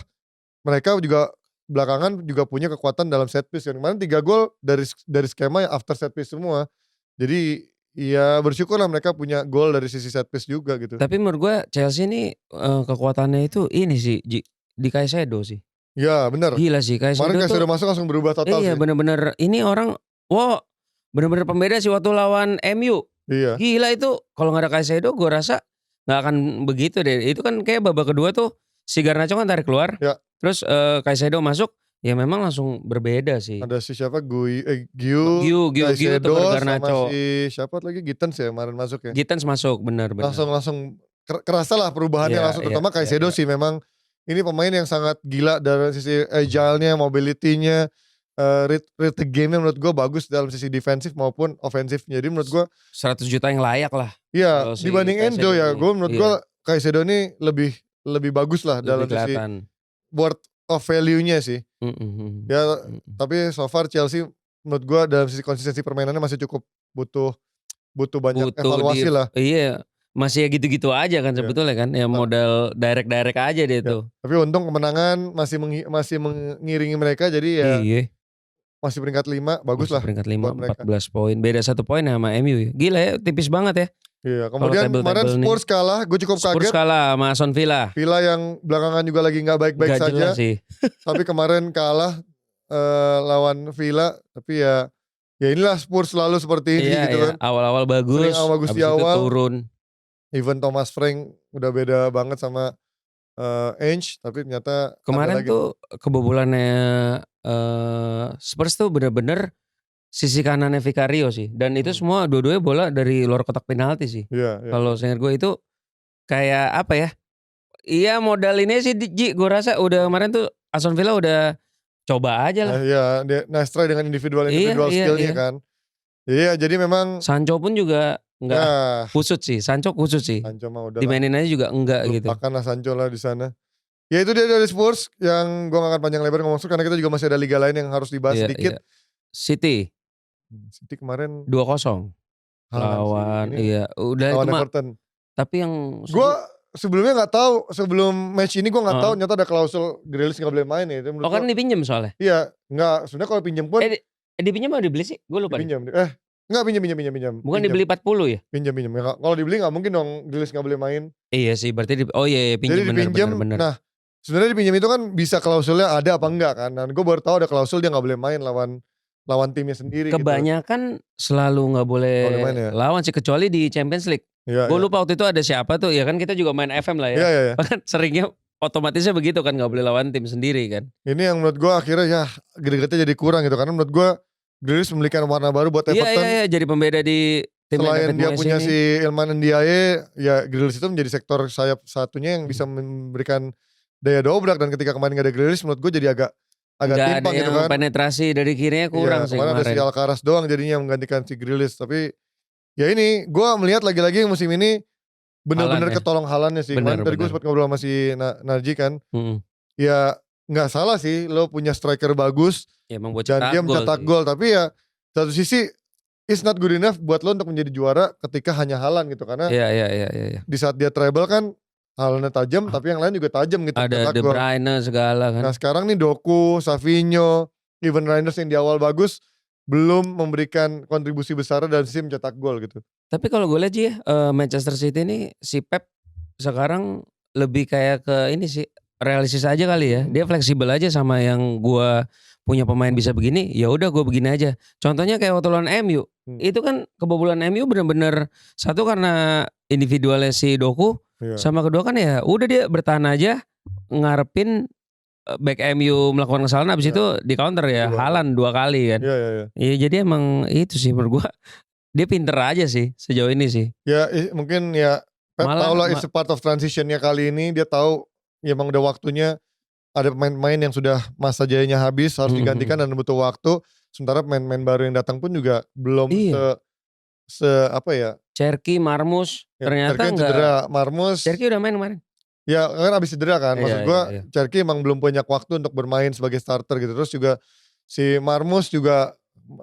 mereka juga belakangan juga punya kekuatan dalam set piece. Yang kemarin 3 gol dari skema yang after set piece semua. Jadi ya bersyukurlah mereka punya gol dari sisi set piece juga gitu. Tapi menurut gue Chelsea ini kekuatannya itu ini sih di Caicedo sih. Ya benar. Gila sih Caicedo. Kemarin Caicedo masuk langsung berubah total sih. Iya bener-bener ini orang bener-bener pembeda sih waktu lawan MU. Iya. Gila itu kalau gak ada Caicedo gue rasa gak akan begitu deh. Itu kan kayak babak kedua tuh si Garnacho kan tarik keluar. Ya. Terus Caicedo masuk. Ya memang langsung berbeda sih. Ada si siapa? Giu Caicedo Garnacho. sama si siapa lagi? Gittens ya kemarin masuk ya. Gittens masuk benar. Langsung kerasa lah perubahannya langsung. Terutama Caicedo sih memang ini pemain yang sangat gila dari sisi agile-nya, mobility-nya, read the game-nya menurut gue bagus dalam sisi defensif maupun ofensifnya. Jadi menurut gue 100 juta yang layak lah. Iya, dibanding Enzo ya. Gue menurut gue Caicedo ini lebih bagus lah dalam sisi worth of value-nya sih. Ya tapi so far Chelsea menurut gue dalam sisi konsistensi permainannya masih cukup butuh banyak evaluasi lah. Iya, masih ya gitu-gitu aja kan sebetulnya kan. Ya modal direct aja dia tuh. Tapi untung kemenangan masih mengiringi mereka, jadi ya masih peringkat 5, bagus lah. Peringkat 5, 14 poin. Beda 1 poin sama MU ya. Gila ya, tipis banget ya. Iya, kemudian kemarin Spurs kalah, gue cukup kaget. Spurs kalah sama Aston Villa. Villa yang belakangan juga lagi gak baik-baik saja. Sih. Tapi kemarin kalah lawan Villa. Tapi ya inilah Spurs selalu seperti ini gitu kan. Awal-awal bagus, bagus di awal. Turun. Even Thomas Frank udah beda banget sama Ainge, tapi ternyata kemarin tuh kebobolannya Spurs tuh bener-bener sisi kanannya Vicario sih. Dan itu semua dua-duanya bola dari luar kotak penalti sih. Kalau saya gue itu kayak apa ya? Iya modal ini sih gue rasa udah kemarin tuh Aston Villa udah coba aja lah. Iya, nice try dengan individual skillnya kan. Iya, jadi memang Sancho pun juga enggak kusut sih. Sancho kusut sih. Sancho mah udah dimainin aja juga enggak gitu. Lupakanlah Sancho lah di sana. Ya itu dia dari Spurs yang gue gak akan panjang lebar ngomong karena kita juga masih ada liga lain yang harus dibahas sedikit. City kemarin 2-0 lawan udah lawan itu Everton. Tapi yang gue sebelumnya nggak tahu, sebelum match ini gue nggak tahu ternyata ada klausul Grealish nggak boleh main ya. Kan dipinjam soalnya. Iya, nggak sebenarnya kalau pinjam pun dipinjam atau dibeli sih? Gue lupa. Dipinjam. Nggak pinjam. Bukan dibeli 40 ya? Pinjam. Kalau dibeli nggak mungkin dong Grealish nggak boleh main. Iya sih, berarti pinjam. Jadi dipinjam. Nah, sebenarnya dipinjam itu kan bisa klausulnya ada apa enggak kan? Dan gue baru tahu ada klausul dia nggak boleh main lawan timnya sendiri. Kebanyakan selalu nggak boleh lawan sih, kecuali di Champions League. Gue lupa waktu itu ada siapa tuh, ya kan kita juga main FM lah ya. Iya. Bahkan seringnya otomatisnya begitu kan, nggak boleh lawan tim sendiri kan. Ini yang menurut gue akhirnya ya gede-gede jadi kurang gitu, karena menurut gue Grealish memberikan warna baru buat Everton. Iya, jadi pembeda di tim. Selain dia punya si Ilman Ndiaye, ya Grealish itu menjadi sektor sayap satunya yang bisa memberikan daya dobrak, dan ketika kemarin gak ada Grealish menurut gue jadi agak timpang gitu kan. Penetrasi dari kirinya kurang sih kemarin. Ada si Alcaraz doang jadinya menggantikan si Grealish. Tapi ya ini gue melihat lagi-lagi musim ini bener-bener ketolong Haalandnya sih. Kemarin tadi gue sempat ngobrol sama si Narji kan. Ya gak salah sih lo punya striker bagus ya, dan dia mencetak gol. Tapi ya satu sisi it's not good enough buat lo untuk menjadi juara ketika hanya Haaland gitu. Karena di saat dia treble kan Haalandnya tajam, tapi yang lain juga tajam gitu. Ada De Bruyne segala kan. Nah sekarang nih Doku, Savinho, even Reinders yang di awal bagus belum memberikan kontribusi besar dalam sisi mencetak gol gitu. Tapi kalau gue lihat sih Manchester City ini si Pep sekarang lebih kayak ke ini sih realistis aja kali ya. Dia fleksibel aja sama yang gue punya pemain bisa begini, ya udah gue begini aja. Contohnya kayak waktu lawan MU, itu kan kebobolan MU bener-bener satu karena individualnya si Doku, sama kedua kan ya udah dia bertahan aja ngarepin back MU melakukan kesalahan, habis itu di counter ya Haaland 2 kali kan. Iya jadi emang itu sih menurut gue dia pinter aja sih sejauh ini sih. Ya mungkin ya Pep tahu lah it's a part of transitionnya kali ini, dia tahu ya emang udah waktunya. Ada pemain-pemain yang sudah masa jayanya habis harus digantikan dan butuh waktu. Sementara pemain-pemain baru yang datang pun juga belum apa ya? Cherki, Marmus ternyata Cherki cedera, Marmus. Cherki udah main kemarin. Ya kan abis cedera kan. Maksud gue Cherki emang belum banyak waktu untuk bermain sebagai starter gitu. Terus juga si Marmus juga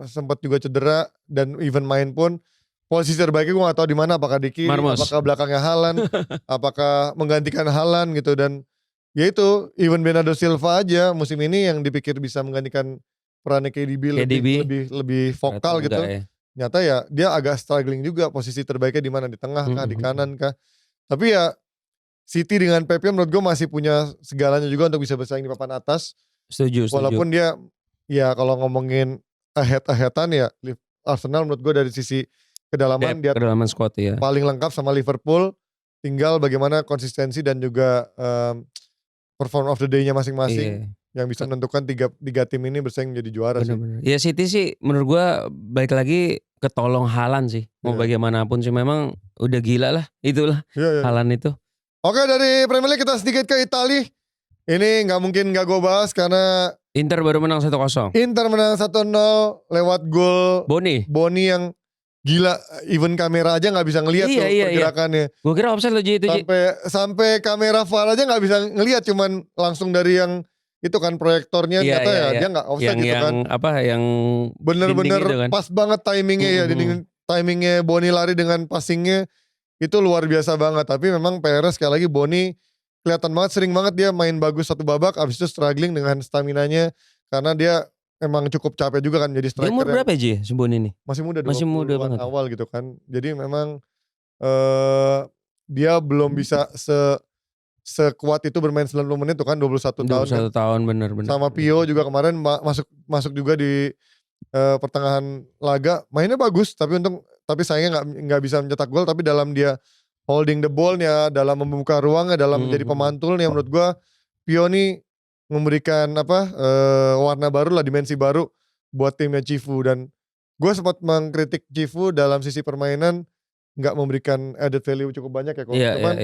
sempat juga cedera dan even main pun posisi terbaiknya gue gak tahu di mana, apakah di kiri, apakah belakangnya Haaland, apakah menggantikan Haaland gitu. Dan ya itu, even Bernardo Silva aja musim ini yang dipikir bisa menggantikan perannya KDB. lebih vokal gitu. Nyata ya dia agak struggling juga, posisi terbaiknya di mana, di tengah kah, di kanan kah. Tapi ya City dengan Pep menurut gue masih punya segalanya juga untuk bisa bersaing di papan atas. Setuju. Walaupun dia ya kalau ngomongin ahead-aheadan ya Arsenal menurut gue dari sisi kedalaman dia squad ya paling lengkap sama Liverpool. Tinggal bagaimana konsistensi dan juga perform of the day-nya masing-masing yang bisa menentukan tiga tim ini bersaing menjadi juara sih. Ya City sih menurut gua baik lagi ketolong Haaland sih. Mau bagaimanapun sih memang udah gila lah itulah Haaland itu. Oke, dari Premier League kita sedikit ke Italia. Ini gak mungkin gak gue bahas karena Inter baru menang 1-0. Inter menang 1-0 lewat gol Boni yang gila, even kamera aja gak bisa ngelihat tuh pergerakannya. Gue kira offside loh itu. Sampai kamera VAR aja gak bisa ngelihat, cuman langsung dari yang itu kan proyektornya ternyata dia gak offside gitu kan. Yang bener-bener gitu kan. Pas banget timingnya ya. Timingnya Boni lari dengan passingnya itu luar biasa banget. Tapi memang PR sekali lagi Boni kelihatan banget, sering banget dia main bagus satu babak, abis itu struggling dengan staminanya karena dia emang cukup capek juga kan jadi striker. Dia umur berapa aja Boni ini? Masih muda, masih muda banget awal gitu kan. Jadi memang dia belum bisa sekuat itu bermain 90 menit tuh kan, 21 tahun. 21 tahun bener. Sama Pio juga kemarin masuk juga di pertengahan laga, mainnya bagus tapi sayangnya nggak bisa mencetak gol. Tapi dalam dia holding the ball-nya, dalam membuka ruangnya, dalam menjadi pemantulnya, menurut gua Pio nih memberikan warna baru lah, dimensi baru buat timnya Cifu. Dan gue sempat mengkritik Cifu dalam sisi permainan nggak memberikan added value cukup banyak ya. Cuman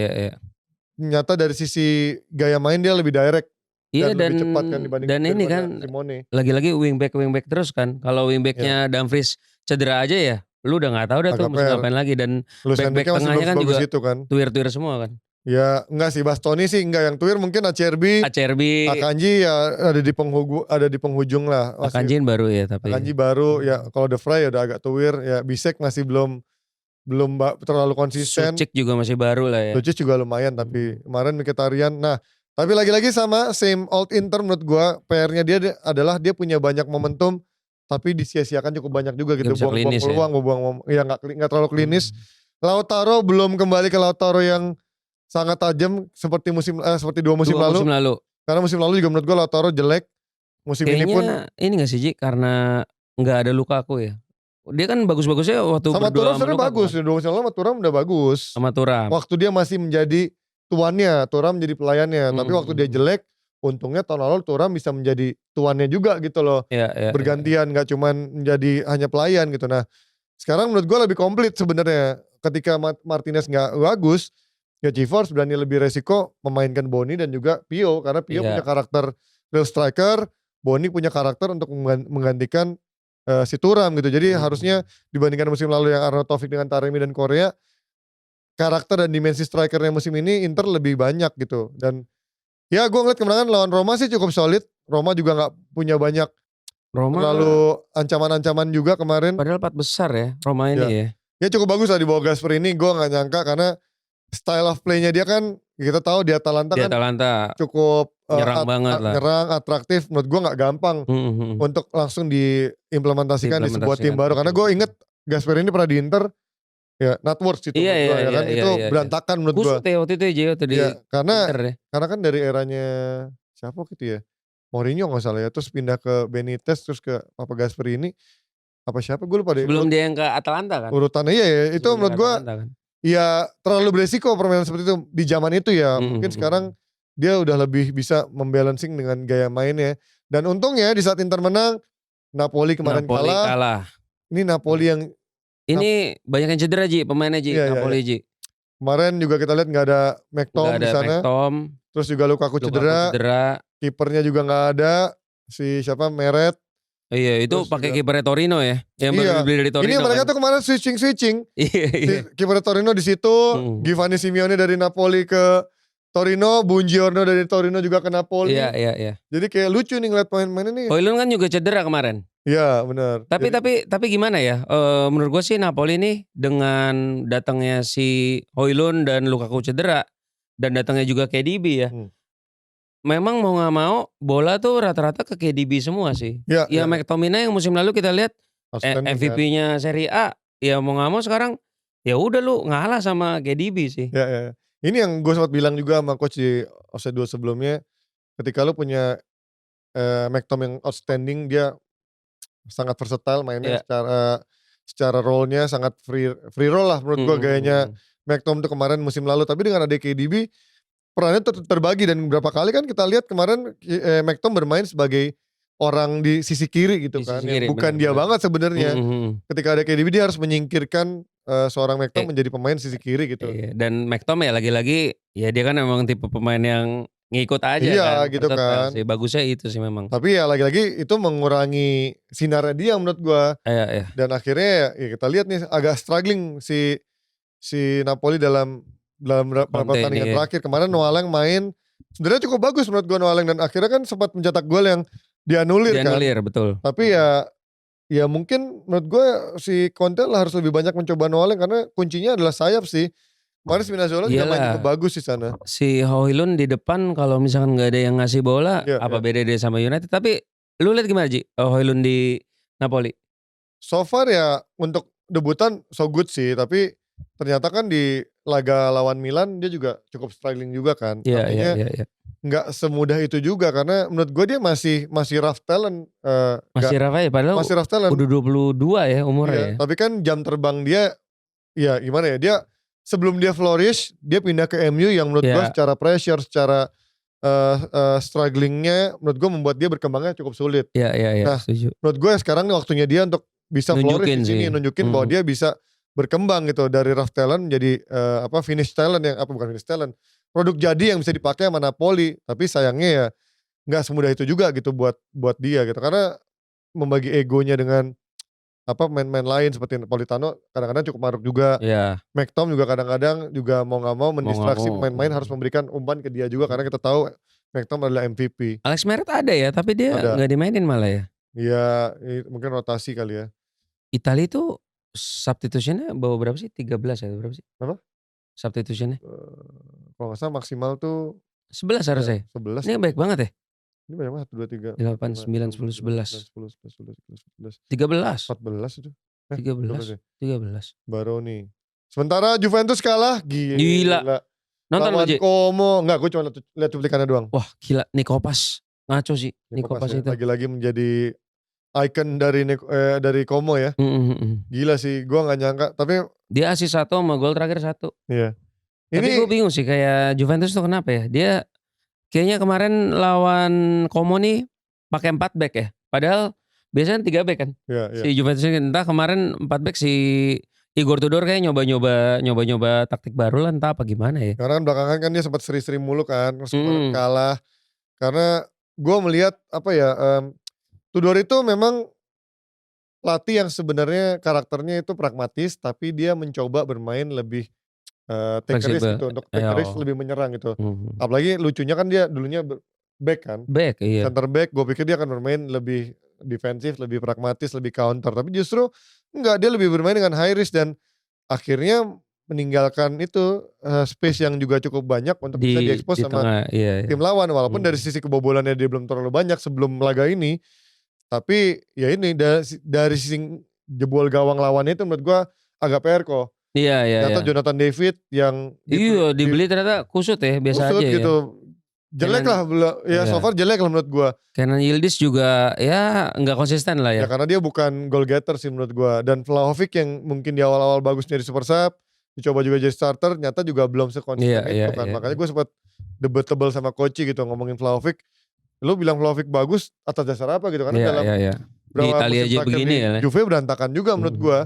nyata dari sisi gaya main dia lebih direct dan lebih cepat kan dibanding ini kan Simone. Lagi-lagi wingback terus kan. Kalau wingbacknya Dumfries cedera aja ya, lu udah nggak tahu dah tuh mesti ngapain lagi. Dan back tengahnya kan juga kan. Tuir semua kan. Ya enggak sih, Bastoni sih enggak, yang tuir mungkin Acerbi, Akanji ya ada di penghujung lah. Akanji baru ya tapi. Akanji baru ya, kalau The Vrij udah agak tuir ya, Bisek masih belum terlalu konsisten. Sucik juga masih baru lah ya. Sucik juga lumayan tapi kemarin Mkhitaryan. Nah, tapi lagi-lagi sama same old Inter menurut gua, PR-nya dia adalah dia punya banyak momentum tapi disia-siakan cukup banyak juga gitu. Buang-buang peluang, ya enggak terlalu klinis. Lautaro belum kembali ke Lautaro yang sangat tajam seperti dua musim lalu. Karena musim lalu juga menurut gue Lautaro jelek. Musim ini pun ini gak sih Ji, karena gak ada Lukaku ya. Dia kan bagus-bagusnya waktu sama berdua Thuram sebenarnya bagus. Dua musim lalu sama Thuram udah bagus. Sama Thuram. Waktu dia masih menjadi tuannya, Thuram menjadi pelayannya. Tapi waktu dia jelek, untungnya tahun lalu Thuram bisa menjadi tuannya juga gitu loh. Bergantian, gak cuman menjadi hanya pelayan gitu. Nah, sekarang menurut gue lebih komplit sebenarnya. Ketika Martinez gak bagus, ya Cifu harus berani lebih resiko memainkan Boni dan juga Pio. Karena Pio punya karakter real striker, Boni punya karakter untuk menggantikan si Thuram gitu. Jadi harusnya dibandingkan musim lalu yang Arnaud Taufik dengan Taremi dan Korea, karakter dan dimensi strikernya musim ini Inter lebih banyak gitu. Dan ya gue ngeliat kemenangan lawan Roma sih cukup solid. Roma juga gak punya banyak terlalu ancaman-ancaman juga kemarin. Padahal 4 besar ya Roma ini ya. Ya cukup bagus lah di bawah Gasperini. Gue gak nyangka karena style of play-nya dia kan kita tahu di Atalanta kan cukup nyerang banget lah. Nyerang, atraktif. Menurut gue gak gampang untuk langsung diimplementasikan di sebuah tim baru. Karena gue inget Gasperini pernah di Inter, ya not worth itu. Itu berantakan menurut gue. Kusut ya waktu itu ya. Karena kan dari eranya siapa gitu ya. Mourinho nggak salah ya, terus pindah ke Benitez, terus ke Papa Gasperini, apa siapa gue lupa deh. Sebelum dia yang ke Atalanta kan? Urutannya iya ya, itu Sebelum dia menurut ke gue Atalanta kan? ya terlalu beresiko permainan seperti itu di zaman itu ya. Mhm, Mungkin mhm. sekarang dia udah lebih bisa membalancing dengan gaya mainnya. Dan untungnya di saat Inter menang, Napoli kemarin Napoli kalah. Ini Napoli yang Ini banyak yang cedera Ji, pemainnya Ji, iya, iya, iya. Napoli Ji. Kemarin juga kita lihat nggak ada Nggak McTom di ada sana. McTom, Terus juga Lukaku cedera. Kipernya juga nggak ada. Si siapa Meret. Iya itu Terus pakai juga kipernya Torino ya, yang baru iya. dibeli dari Torino. Ini mereka kan? tuh kemarin switching. Iya iya. Kiper Torino di situ, Giovanni Simeone dari Napoli ke Torino, Buongiorno dari Torino juga ke Napoli. Iya. Jadi kayak lucu nih ngeliat pemain-pemain ini. Højlund kan juga cedera kemarin. Iya benar. Tapi gimana ya? Menurut gue sih Napoli nih dengan datangnya si Højlund dan Lukaku cedera dan datangnya juga KDB ya. Memang mau nggak mau bola tuh rata-rata ke KDB semua sih. Ya. McTominay yang musim lalu kita lihat MVP-nya Serie A, ya mau nggak mau sekarang ya udah lu ngalah sama KDB sih. Ya. Ini yang gue sempat bilang juga sama coach di offside 2 sebelumnya, ketika lu punya McTom yang outstanding, dia sangat versatile mainnya secara role-nya sangat free roll lah menurut gue gayanya McTom tuh kemarin musim lalu. Tapi dengan ada KDB perannya terbagi dan beberapa kali kan kita lihat kemarin McTom bermain sebagai orang di sisi kiri gitu kan. Kiri, bukan dia banget sebenarnya. Ketika ada KDB dia harus menyingkirkan seorang McTom menjadi pemain sisi kiri gitu. Dan McTom ya lagi-lagi ya dia kan memang tipe pemain yang ngikut aja kan. Gitu kan. Sih. Bagusnya itu sih memang. Tapi ya lagi-lagi itu mengurangi sinarnya dia menurut gua. Iya. Dan akhirnya ya kita lihat nih agak struggling si Napoli dalam beberapa pertandingan terakhir. Kemarin Noaleng main sebenarnya cukup bagus menurut gua Noaleng, dan akhirnya kan sempat mencetak gol yang dianulir kan. Betul. Tapi ya mungkin menurut gua si Conte lah harus lebih banyak mencoba Noaleng karena kuncinya adalah sayap sih. Kemarin Spinazzola juga main cukup bagus di sana. Si Højlund di depan kalau misalkan nggak ada yang ngasih bola, beda dia sama United. Tapi lu lihat gimana Ji? Højlund di Napoli? So far ya untuk debutan so good sih, tapi ternyata kan di laga lawan Milan dia juga cukup struggling juga kan. Iya. Nggak semudah itu juga karena menurut gue dia masih rough talent. Masih rough ya, padahal masih rough talent. Udah 22 ya umurnya. Tapi kan jam terbang dia, ya gimana ya, dia sebelum dia flourish, dia pindah ke MU yang menurut gue secara pressure, secara strugglingnya menurut gue membuat dia berkembangnya cukup sulit. Iya, nah, setuju. Menurut gue sekarang waktunya dia untuk bisa flourish di sini, nunjukin bahwa dia bisa berkembang gitu dari rough talent jadi finish talent yang bukan finish talent, produk jadi yang bisa dipakai sama Napoli. Tapi sayangnya ya nggak semudah itu juga gitu buat dia gitu, karena membagi egonya dengan main-main lain seperti Napolitano kadang-kadang cukup maruk juga. McTom juga kadang-kadang juga mau nggak mau mendistraksi pemain-pemain, harus memberikan umpan ke dia juga karena kita tahu McTom adalah MVP. Alex Meret ada ya, tapi dia nggak dimainin malah ya. Iya, mungkin rotasi kali ya. Italia itu substitutionnya bawa berapa sih? 13 ya, berapa sih? Apa? Substitutionnya? Kalau nggak salah maksimal tuh 11 harusnya. 11. Ini baik banget ya. Ini banyak banget, 2, 3, 8, 9, 10, 11. 13. 14 itu. 13. Baroni. Sementara Juventus kalah, gila. Nonton lu Ji? Como, enggak, gue cuma lihat cuplikannya doang. Wah gila, Nikopas. Ngaco sih, Nikopas itu. Lagi-lagi menjadi icon dari Como ya. Gila sih, gue gak nyangka. Tapi dia asis 1 sama gol terakhir 1. Iya. Tapi gue bingung sih kayak Juventus tuh kenapa ya? Dia kayaknya kemarin lawan Como nih pakai 4 back ya. Padahal biasanya 3 back kan. Si Juventus entah kemarin 4 back si Igor Tudor kayak nyoba-nyoba taktik baru lah, entah apa gimana ya. Karena kan belakangan kan dia sempat seri-seri mulu kan, terus kalah. Karena gue melihat Tudor itu memang pelatih yang sebenarnya karakternya itu pragmatis, tapi dia mencoba bermain lebih take risk gitu, untuk take risk lebih menyerang gitu. Apalagi lucunya kan dia dulunya back kan. Back, iya. Center back, gue pikir dia akan bermain lebih defensif, lebih pragmatis, lebih counter. Tapi justru enggak, dia lebih bermain dengan high risk dan akhirnya meninggalkan itu space yang juga cukup banyak untuk bisa diekspos sama tim lawan. Walaupun dari sisi kebobolannya dia belum terlalu banyak sebelum laga ini. Tapi ya ini dari sisi jebol gawang lawannya itu menurut gue agak PR kok. Iya. Ternyata Jonathan David yang dibeli ternyata kusut ya, biasa kusut aja gitu. jelek lah, ya so far jelek lah menurut gue. Kenan Yildiz juga ya nggak konsisten lah ya. Ya karena dia bukan goal getter sih menurut gue. Dan Vlahovic yang mungkin di awal-awal bagusnya di Super Sub, dicoba juga jadi starter, nyata juga belum sekonsisten itu kan. Makanya gue sempat debatable sama Koci gitu ngomongin Vlahovic. Lu bilang Vlahovic bagus atas dasar apa gitu? Karena dalam berapa Italia aja begini ya. Juve berantakan juga menurut gue.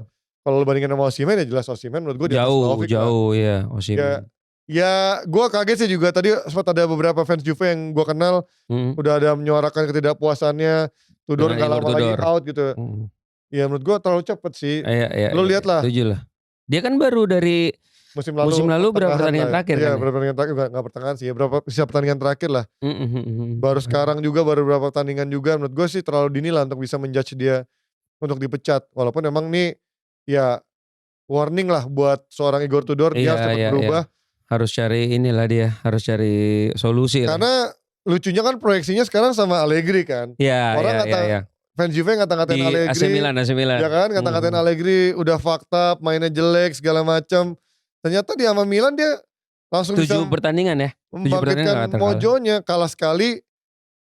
Kalau lu bandingin sama Osimhen ya jelas Osimhen menurut gue di atas Vlahovic. Jauh ya Osimhen. Ya gue kaget sih juga tadi sempat ada beberapa fans Juve yang gue kenal udah ada menyuarakan ketidakpuasannya, Tudor gak lama lagi out gitu. Ya menurut gue terlalu cepet sih. Lu lihat lah. Setuju lah. Dia kan baru dari musim lalu berapa pertandingan terakhir kan? Iya berapa pertandingan terakhir, gak pertengahan sih ya, berapa sisa pertandingan terakhir lah. Baru sekarang juga baru beberapa pertandingan juga, menurut gue sih terlalu dini lah untuk bisa menjudge dia untuk dipecat. Walaupun emang nih ya warning lah buat seorang Igor Tudor, dia harus cepat berubah. Harus cari inilah dia, harus cari solusi. Karena lucunya kan proyeksinya sekarang sama Allegri kan. Orang fans Juve ngata-ngatain Allegri. AC Milan. Ya kan, ngata-ngatain Allegri udah fucked up, mainnya jelek segala macam. Ternyata di sama Milan dia langsung 7 bisa pertandingan ya. Membangkitkan mojonya, kalah sekali,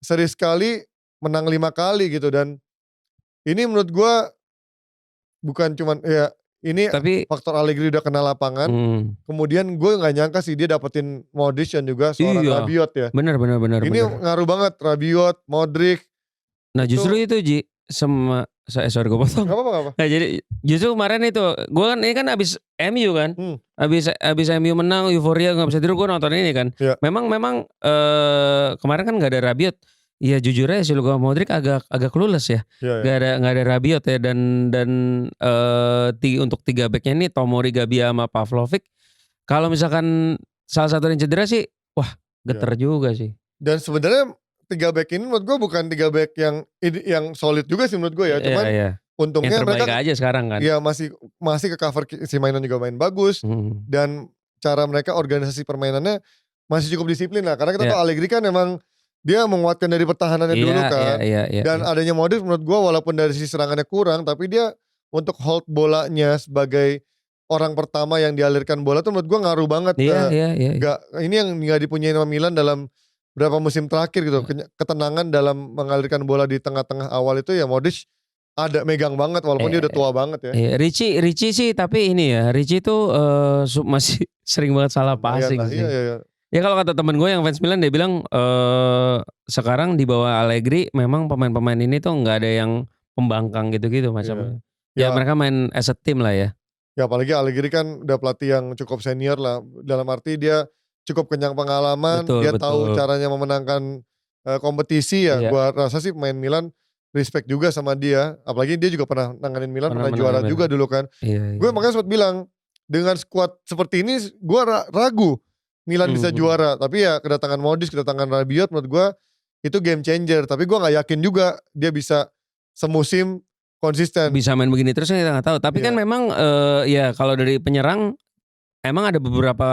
seri sekali, menang 5 kali gitu. Dan ini menurut gua bukan cuman ya ini tapi, faktor Allegri udah kena lapangan. Kemudian gue gak nyangka sih dia dapetin Modric dan juga seorang Rabiot ya. Bener. Ini ngaruh banget Rabiot, Modric. Nah justru itu Ji, sorry gue potong. Gak apa-apa. Nah jadi justru kemarin itu, gue kan ini kan abis MU kan. Abis MU menang, euforia gak bisa tidur, gue nonton ini kan. Memang kemarin kan gak ada Rabiot. Iya jujur aja sih Luka Modric agak clueless ya. Gak ada Rabiot ya dan untuk 3 backnya ini Tomori, Gabia sama Pavlovic. Kalau misalkan salah satu yang cedera sih, wah geter juga sih. Dan sebenarnya 3 back ini menurut gue bukan 3 back yang solid juga sih menurut gue ya. Cuman untungnya yang terbaik mereka aja sekarang kan. Iya masih ke cover, si mainan juga main bagus. Dan cara mereka organisasi permainannya masih cukup disiplin lah. Karena kita tahu Allegri kan emang dia menguatkan dari pertahanannya dulu kan. Dan adanya Modric menurut gue walaupun dari sisi serangannya kurang, tapi dia untuk hold bolanya sebagai orang pertama yang dialirkan bola tuh menurut gue ngaruh banget. Ini yang gak dipunyai sama Milan dalam berapa musim terakhir gitu. Ketenangan dalam mengalirkan bola di tengah-tengah awal itu ya Modric ada megang banget walaupun dia udah tua banget ya. Ricci sih tapi ini ya, Ricci tuh masih sering banget salah passing sih. Ya kalau kata temen gue yang fans Milan dia bilang sekarang di bawah Allegri memang pemain-pemain ini tuh nggak ada yang pembangkang gitu-gitu macam. Ya mereka main as a team lah ya. Ya apalagi Allegri kan udah pelatih yang cukup senior lah. Dalam arti dia cukup kenyang pengalaman, dia tahu caranya memenangkan kompetisi ya. Gua rasa sih pemain Milan respect juga sama dia. Apalagi dia juga pernah nanganin Milan, pernah juara juga dulu kan. Gue makanya sempat bilang dengan skuad seperti ini gue ragu Milan bisa juara, tapi ya kedatangan Modric, kedatangan Rabiot menurut gue itu game changer. Tapi gue nggak yakin juga dia bisa semusim konsisten. Bisa main begini terus kita nggak tahu. Tapi kan memang ya kalau dari penyerang emang ada beberapa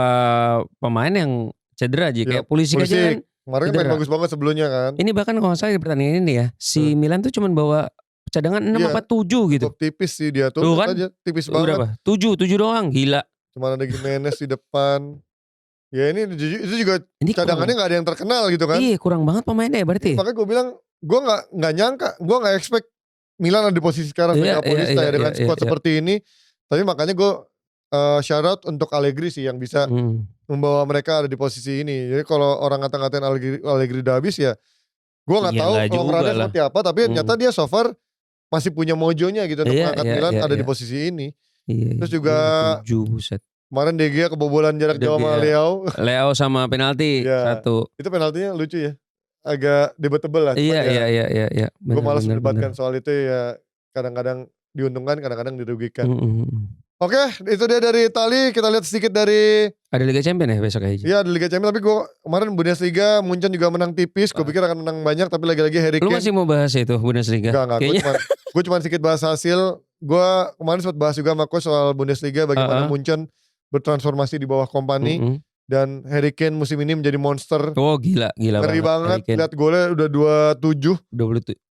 pemain yang cedera aja kayak Pulisic aja kan. Kemarin main bagus banget sebelumnya kan. Ini bahkan kalau nggak salah di pertandingan ini ya si Milan tuh cuman bawa cadangan 6-7 gitu. Tipis sih dia tuh kan? Aja, tipis banget. Berapa? 7 doang, gila. Cuman ada Gimenez di depan. Ya ini itu juga ini cadangannya gak ada yang terkenal gitu kan. Iya kurang banget pemainnya berarti. Makanya gue bilang gue gak nyangka, gue gak expect Milan ada di posisi sekarang dengan squad seperti ini. Tapi makanya gue shout out untuk Allegri sih yang bisa membawa mereka ada di posisi ini. Jadi kalau orang ngata-ngatain Allegri udah habis ya gue gak tahu kalau ngerasa seperti apa. Tapi ternyata dia so far masih punya mojonya gitu untuk mengangkat Milan ada di posisi ini. Terus juga 7 kemarin De Gea kebobolan jarak jauh sama Leo sama penalti 1. Itu penaltinya lucu ya. Agak debatable lah. Iya. Gue malas mendebatkan soal itu ya. Kadang-kadang diuntungkan, kadang-kadang dirugikan. Oke, itu dia dari Itali. Kita lihat sedikit dari... Ada Liga Champions ya besok aja? Iya ada Liga Champions. Tapi gue kemarin Bundesliga, Munchen juga menang tipis. Gue pikir akan menang banyak, tapi lagi-lagi Harry Kane. Lu masih mau bahas itu Bundesliga? Enggak. Gue cuma sedikit bahas hasil. Gue kemarin sempat bahas juga sama Coach soal Bundesliga. Bagaimana Munchen bertransformasi di bawah Kompany. Dan Harry Kane musim ini menjadi monster. Oh gila ngeri banget. Lihat golnya udah 27.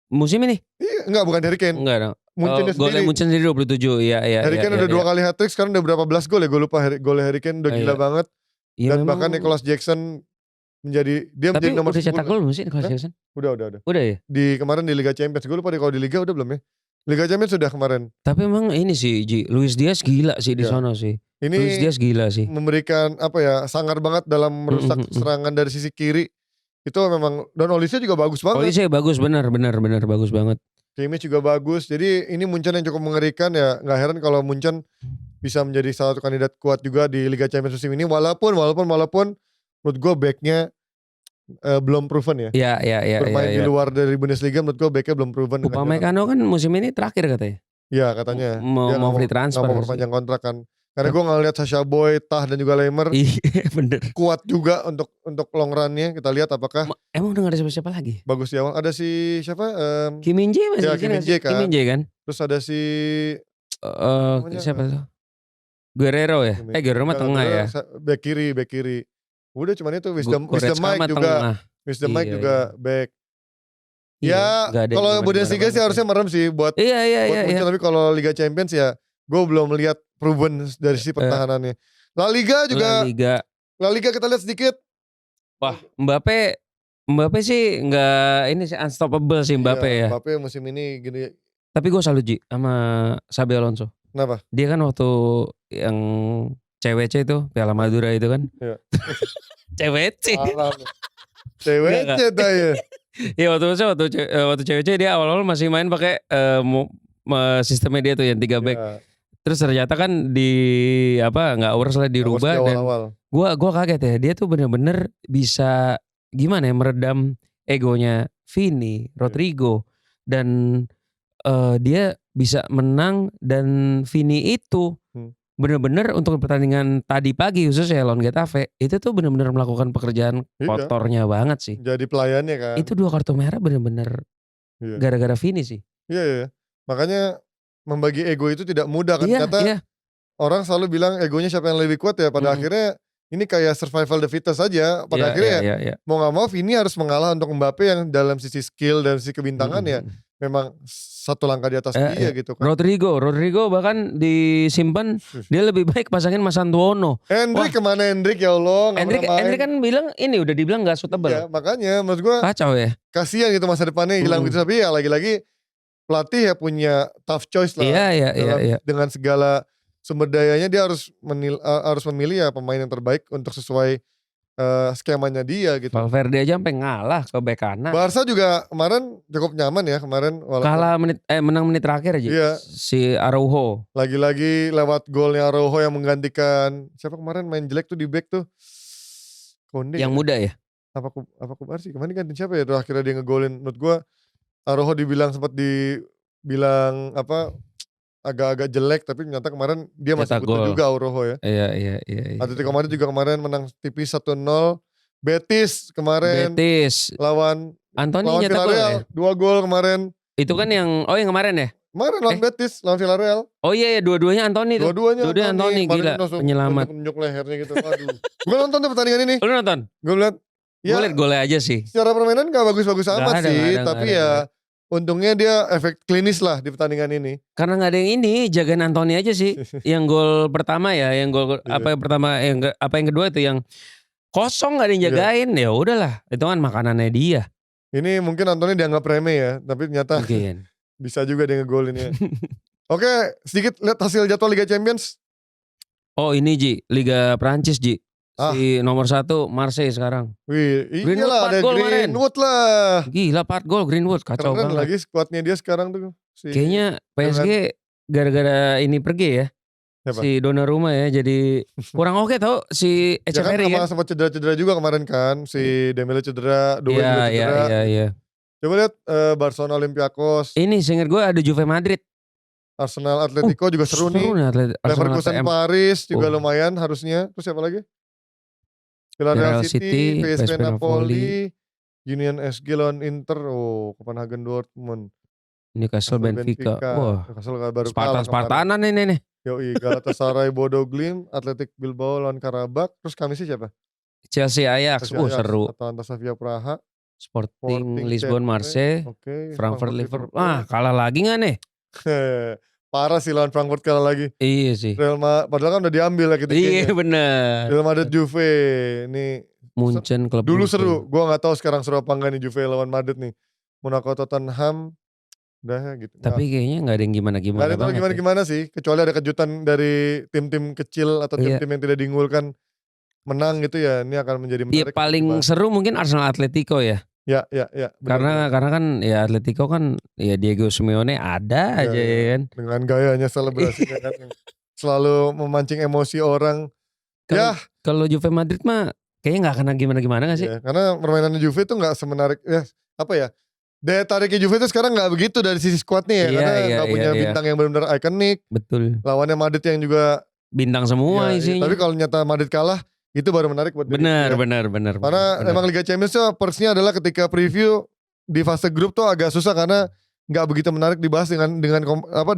Musim ini? Iya, enggak bukan Harry Kane. Enggak dong. Munchen golnya Munchen sendiri 27. Iya. Harry Kane udah 2 kali hat-trick, sekarang udah berapa belas gol ya? Gue lupa golnya Harry Kane udah gila banget. Dan bahkan Nicholas Jackson Tapi nomor udah 10. cetak gol belum sih Nicolas Hah? Jackson? Udah. Udah ya? Di kemarin di Liga Champions. Gue lupa deh kalau di Liga udah belum ya. Liga Champions sudah kemarin. Tapi emang ini sih Ji, Luis Diaz gila sih di Iya. sono sih. Ini Luis Diaz gila sih. memberikan sangar banget dalam merusak serangan dari sisi kiri. Itu memang, dan Olise juga bagus banget. Olise bagus benar bagus banget. Kimmich juga bagus. Jadi ini Munchen yang cukup mengerikan ya. Gak heran kalau Munchen bisa menjadi salah satu kandidat kuat juga di Liga Champions musim ini. Walaupun menurut gue backnya belum proven ya. Iya. Bermain di luar dari Bundesliga menurut gue backnya belum proven. Upamecano kan musim ini terakhir katanya. Iya katanya. Mau free transfer. Gak mau perpanjang kontrak kan. Karena gue ngeliat Sasha Boy, Tah dan juga Lemmer. Iya bener. Kuat juga untuk long run-nya. Kita lihat apakah. Emang udah gak ada siapa-siapa lagi? Bagus di awal. Ada si siapa? Kim Min Jae masih Ya, Kim Min Jae kan. Kim Min Jae kan. Terus ada si siapa tuh? Guerrero ya? Guerrero mah tengah ya. Back kiri. Udah cuman itu Wisdom Mike juga. Wisdom Mike juga back. Ya kalau Bundesliga sih harusnya merem sih buat Munchen. Tapi kalau Liga Champions ya gue belum melihat proven dari sisi pertahanannya. La Liga kita lihat sedikit. Wah Mbappe sih nggak ini sih unstoppable sih Mbappe ya. Mbappe musim ini gini. Tapi gue salut Ji sama Xabi Alonso. Kenapa? Dia kan waktu yang CWC itu Piala Madura itu kan. Iya. CWC. CWC ya. Iya waktu CWC dia awal-awal masih main pakai sistemnya dia tuh yang 3 back. Terus ternyata kan nggak overslide dirubah dan gua kaget ya, dia tuh bener-bener bisa gimana ya meredam egonya Vini, Rodrigo dan dia bisa menang. Dan Vini itu bener-bener untuk pertandingan tadi pagi khususnya lawan Getafe itu tuh bener-bener melakukan pekerjaan kotornya banget sih. Jadi pelayannya kan. Itu 2 kartu merah bener-bener gara-gara Vini sih. Iya. Makanya membagi ego itu tidak mudah kan. Kata orang selalu bilang egonya siapa yang lebih kuat ya. Pada akhirnya ini kayak survival the fittest aja. Pada akhirnya mau gak mau Vini harus mengalah untuk Mbappe yang dalam sisi skill dan sisi kebintangan ya memang satu langkah di atas dia gitu kan. Rodrigo bahkan disimpan dia lebih baik pasangin Mas Antuono. Hendrik kemana Hendrik ya Allah. Hendrik kan bilang ini udah dibilang gak suitable. Iya, makanya maksud gue kacau ya. Kasian gitu masa depannya hilang gitu. Tapi ya lagi-lagi pelatih ya punya tough choice lah. Iya. Dengan segala sumber dayanya dia harus memilih ya pemain yang terbaik untuk sesuai skemanya dia gitu. Valverde aja sampai ngalah ke bek kanan. Barca juga kemarin cukup nyaman ya kemarin. Kalah menang menit terakhir aja. Iya. Si Araujo. Lagi-lagi lewat golnya Araujo yang menggantikan siapa kemarin main jelek tuh di back tuh. Konde. Yang muda ya? Apa Kubar sih? Kemarin gantiin siapa ya? Tuh akhirnya dia ngegolin. Menurut gue Araujo sempat dibilang agak-agak jelek, tapi ternyata kemarin dia masih butuh juga Araujo ya. Iya. Atletico Madrid juga kemarin menang tipis 1-0. Betis kemarin lawan Villarreal 2 gol kemarin. Itu kan yang kemarin ya? Kemarin lawan Betis, lawan Villarreal. Oh iya, dua-duanya Anthony tuh. Dua-duanya Anthony gila, penyelamat. Nunjuk lehernya gitu. Aduh. Gue nonton tuh pertandingan ini. Lu nonton? Gue liat. Gue liat golnya aja sih. Secara permainan gak bagus-bagus amat sih, tapi ya untungnya dia efek klinis lah di pertandingan ini. Karena nggak ada yang ini, jagain Anthony aja sih. Yang gol pertama ya, yang gol yang pertama, yang kedua itu yang kosong nggak ada yang jagain. Ya udahlah, itu kan makanannya dia. Ini mungkin Anthony dianggap remeh ya, tapi ternyata bisa juga dia ngegolin ya. Oke, sedikit lihat hasil jadwal Liga Champions. Oh ini Ji, Liga Prancis Ji. Si nomor 1 Marseille sekarang. Wih, iyalah ada Greenwood lah. Gila 4 gol Greenwood, kacau banget. Keren lagi skuadnya dia sekarang tuh. Kayaknya PSG gara-gara ini pergi ya. Siapa? Si Donnarumma ya jadi kurang oke tau si Echeverri kan. Sempat cedera juga kemarin kan. Si Dembele cedera, juga cedera. Iya. Coba lihat Barcelona Olympiakos. Ini seingat gue ada Juve Madrid. Arsenal Atletico juga seru nih. Leverkusen Paris juga lumayan harusnya. Terus siapa lagi? Villarreal City, PSV Napoli, Union SG lawan Inter, Copenhagen Dortmund. Newcastle Benfica. Wah, baru Spartanan ini nih. Yoi, Galatasaray Bodo Glimt, Athletic Bilbao lawan Karabakh. Terus Kamisnya siapa? Chelsea Ajax. Seru. Atalanta Sofia Praha. Sporting Lisbon Marseille. Frankfurt Liverpool. Kalah lagi gak nih? Parah sih lawan Frankfurt kalah lagi. Iya sih. Padahal kan udah diambil lah gitu. Iya bener. Real Madrid Juve. Ini Munchen, klub Dulu Brugge. seru. Gue gak tahu sekarang seru apa enggak nih Juve lawan Madrid nih. Monaco Tottenham. Udah ya gitu. Tapi kayaknya gak ada yang gimana-gimana Gak ada banget. gimana-gimana sih. Kecuali ada kejutan dari tim-tim kecil atau tim-tim yang tidak diunggulkan menang gitu ya. Ini akan menjadi Iya menarik. paling seru mungkin Arsenal Atletico ya. Ya. Karena kan ya Atletico kan ya Diego Simeone ada aja ya kan. Dengan gayanya selebrasinya kan. Selalu memancing emosi orang. Kalau Juve Madrid mah kayaknya gak akan gimana-gimana gak sih? Ya, karena permainannya Juve itu gak semenarik. Ya apa ya. Daya tariknya Juve itu sekarang gak begitu dari sisi squadnya ya. Karena gak punya bintang yang benar-benar ikonik. Betul. Lawannya Madrid yang juga bintang semua isinya. Tapi kalau nyata Madrid kalah. Itu baru menarik buat benar. Karena emang Liga Champions tuh persnya adalah ketika preview di fase grup tuh agak susah karena nggak begitu menarik dibahas dengan format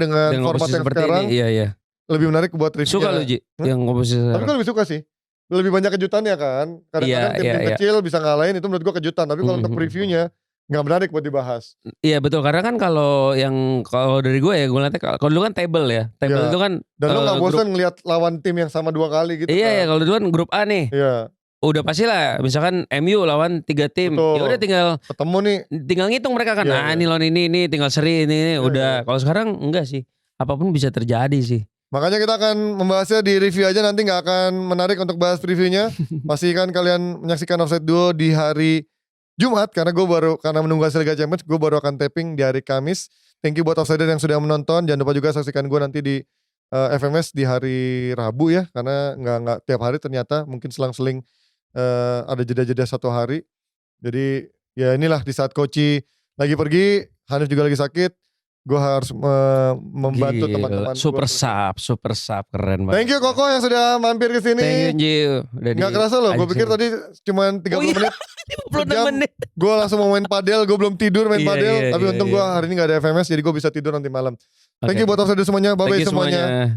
yang sekarang. Ini, iya. Lebih menarik buat review. Suka lu Ji yang komposisi. Tapi gue lebih suka sih. Lebih banyak kejutannya kan. Kadang-kadang tim-tim kecil bisa ngalahin itu menurut gue kejutan. Tapi kalau untuk previewnya nggak menarik buat dibahas. Iya betul, karena kan kalau dari gue ya, gue lihatnya kalau dulu kan table ya. Table itu kan dan lo gak bosan ngeliat lawan tim yang sama 2 kali gitu. Iya, kalau dulu kan grup A nih. Iya. Udah pasti lah, misalkan MU lawan 3 tim. Ya udah tinggal ketemu nih. Tinggal ngitung mereka kan. Ini lawan ini tinggal seri ini udah. Kalau sekarang enggak sih. Apapun bisa terjadi sih. Makanya kita akan membahasnya di review aja, nanti gak akan menarik untuk bahas previewnya. Pastikan kalian menyaksikan Offside Duo di hari Jumat, karena menunggu hasil Liga Champions, gue baru akan taping di hari Kamis. Thank you buat Offsider yang sudah menonton. Jangan lupa juga saksikan gue nanti di FMS di hari Rabu ya, karena nggak tiap hari ternyata, mungkin selang-seling ada jeda-jeda 1 hari. Jadi ya inilah di saat Koci lagi pergi, Hanif juga lagi sakit, gue harus membantu teman-teman. Super sub keren banget. Thank you Koko yang sudah mampir ke sini. Thank you. Gak kerasa loh, gue pikir tadi cuma 30 menit. 56 menit. Gue langsung mau main padel, gue belum tidur main padel. Tapi untung gue hari ini gak ada FMS, jadi gue bisa tidur nanti malam. Thank you buat semuanya, bye-bye semuanya.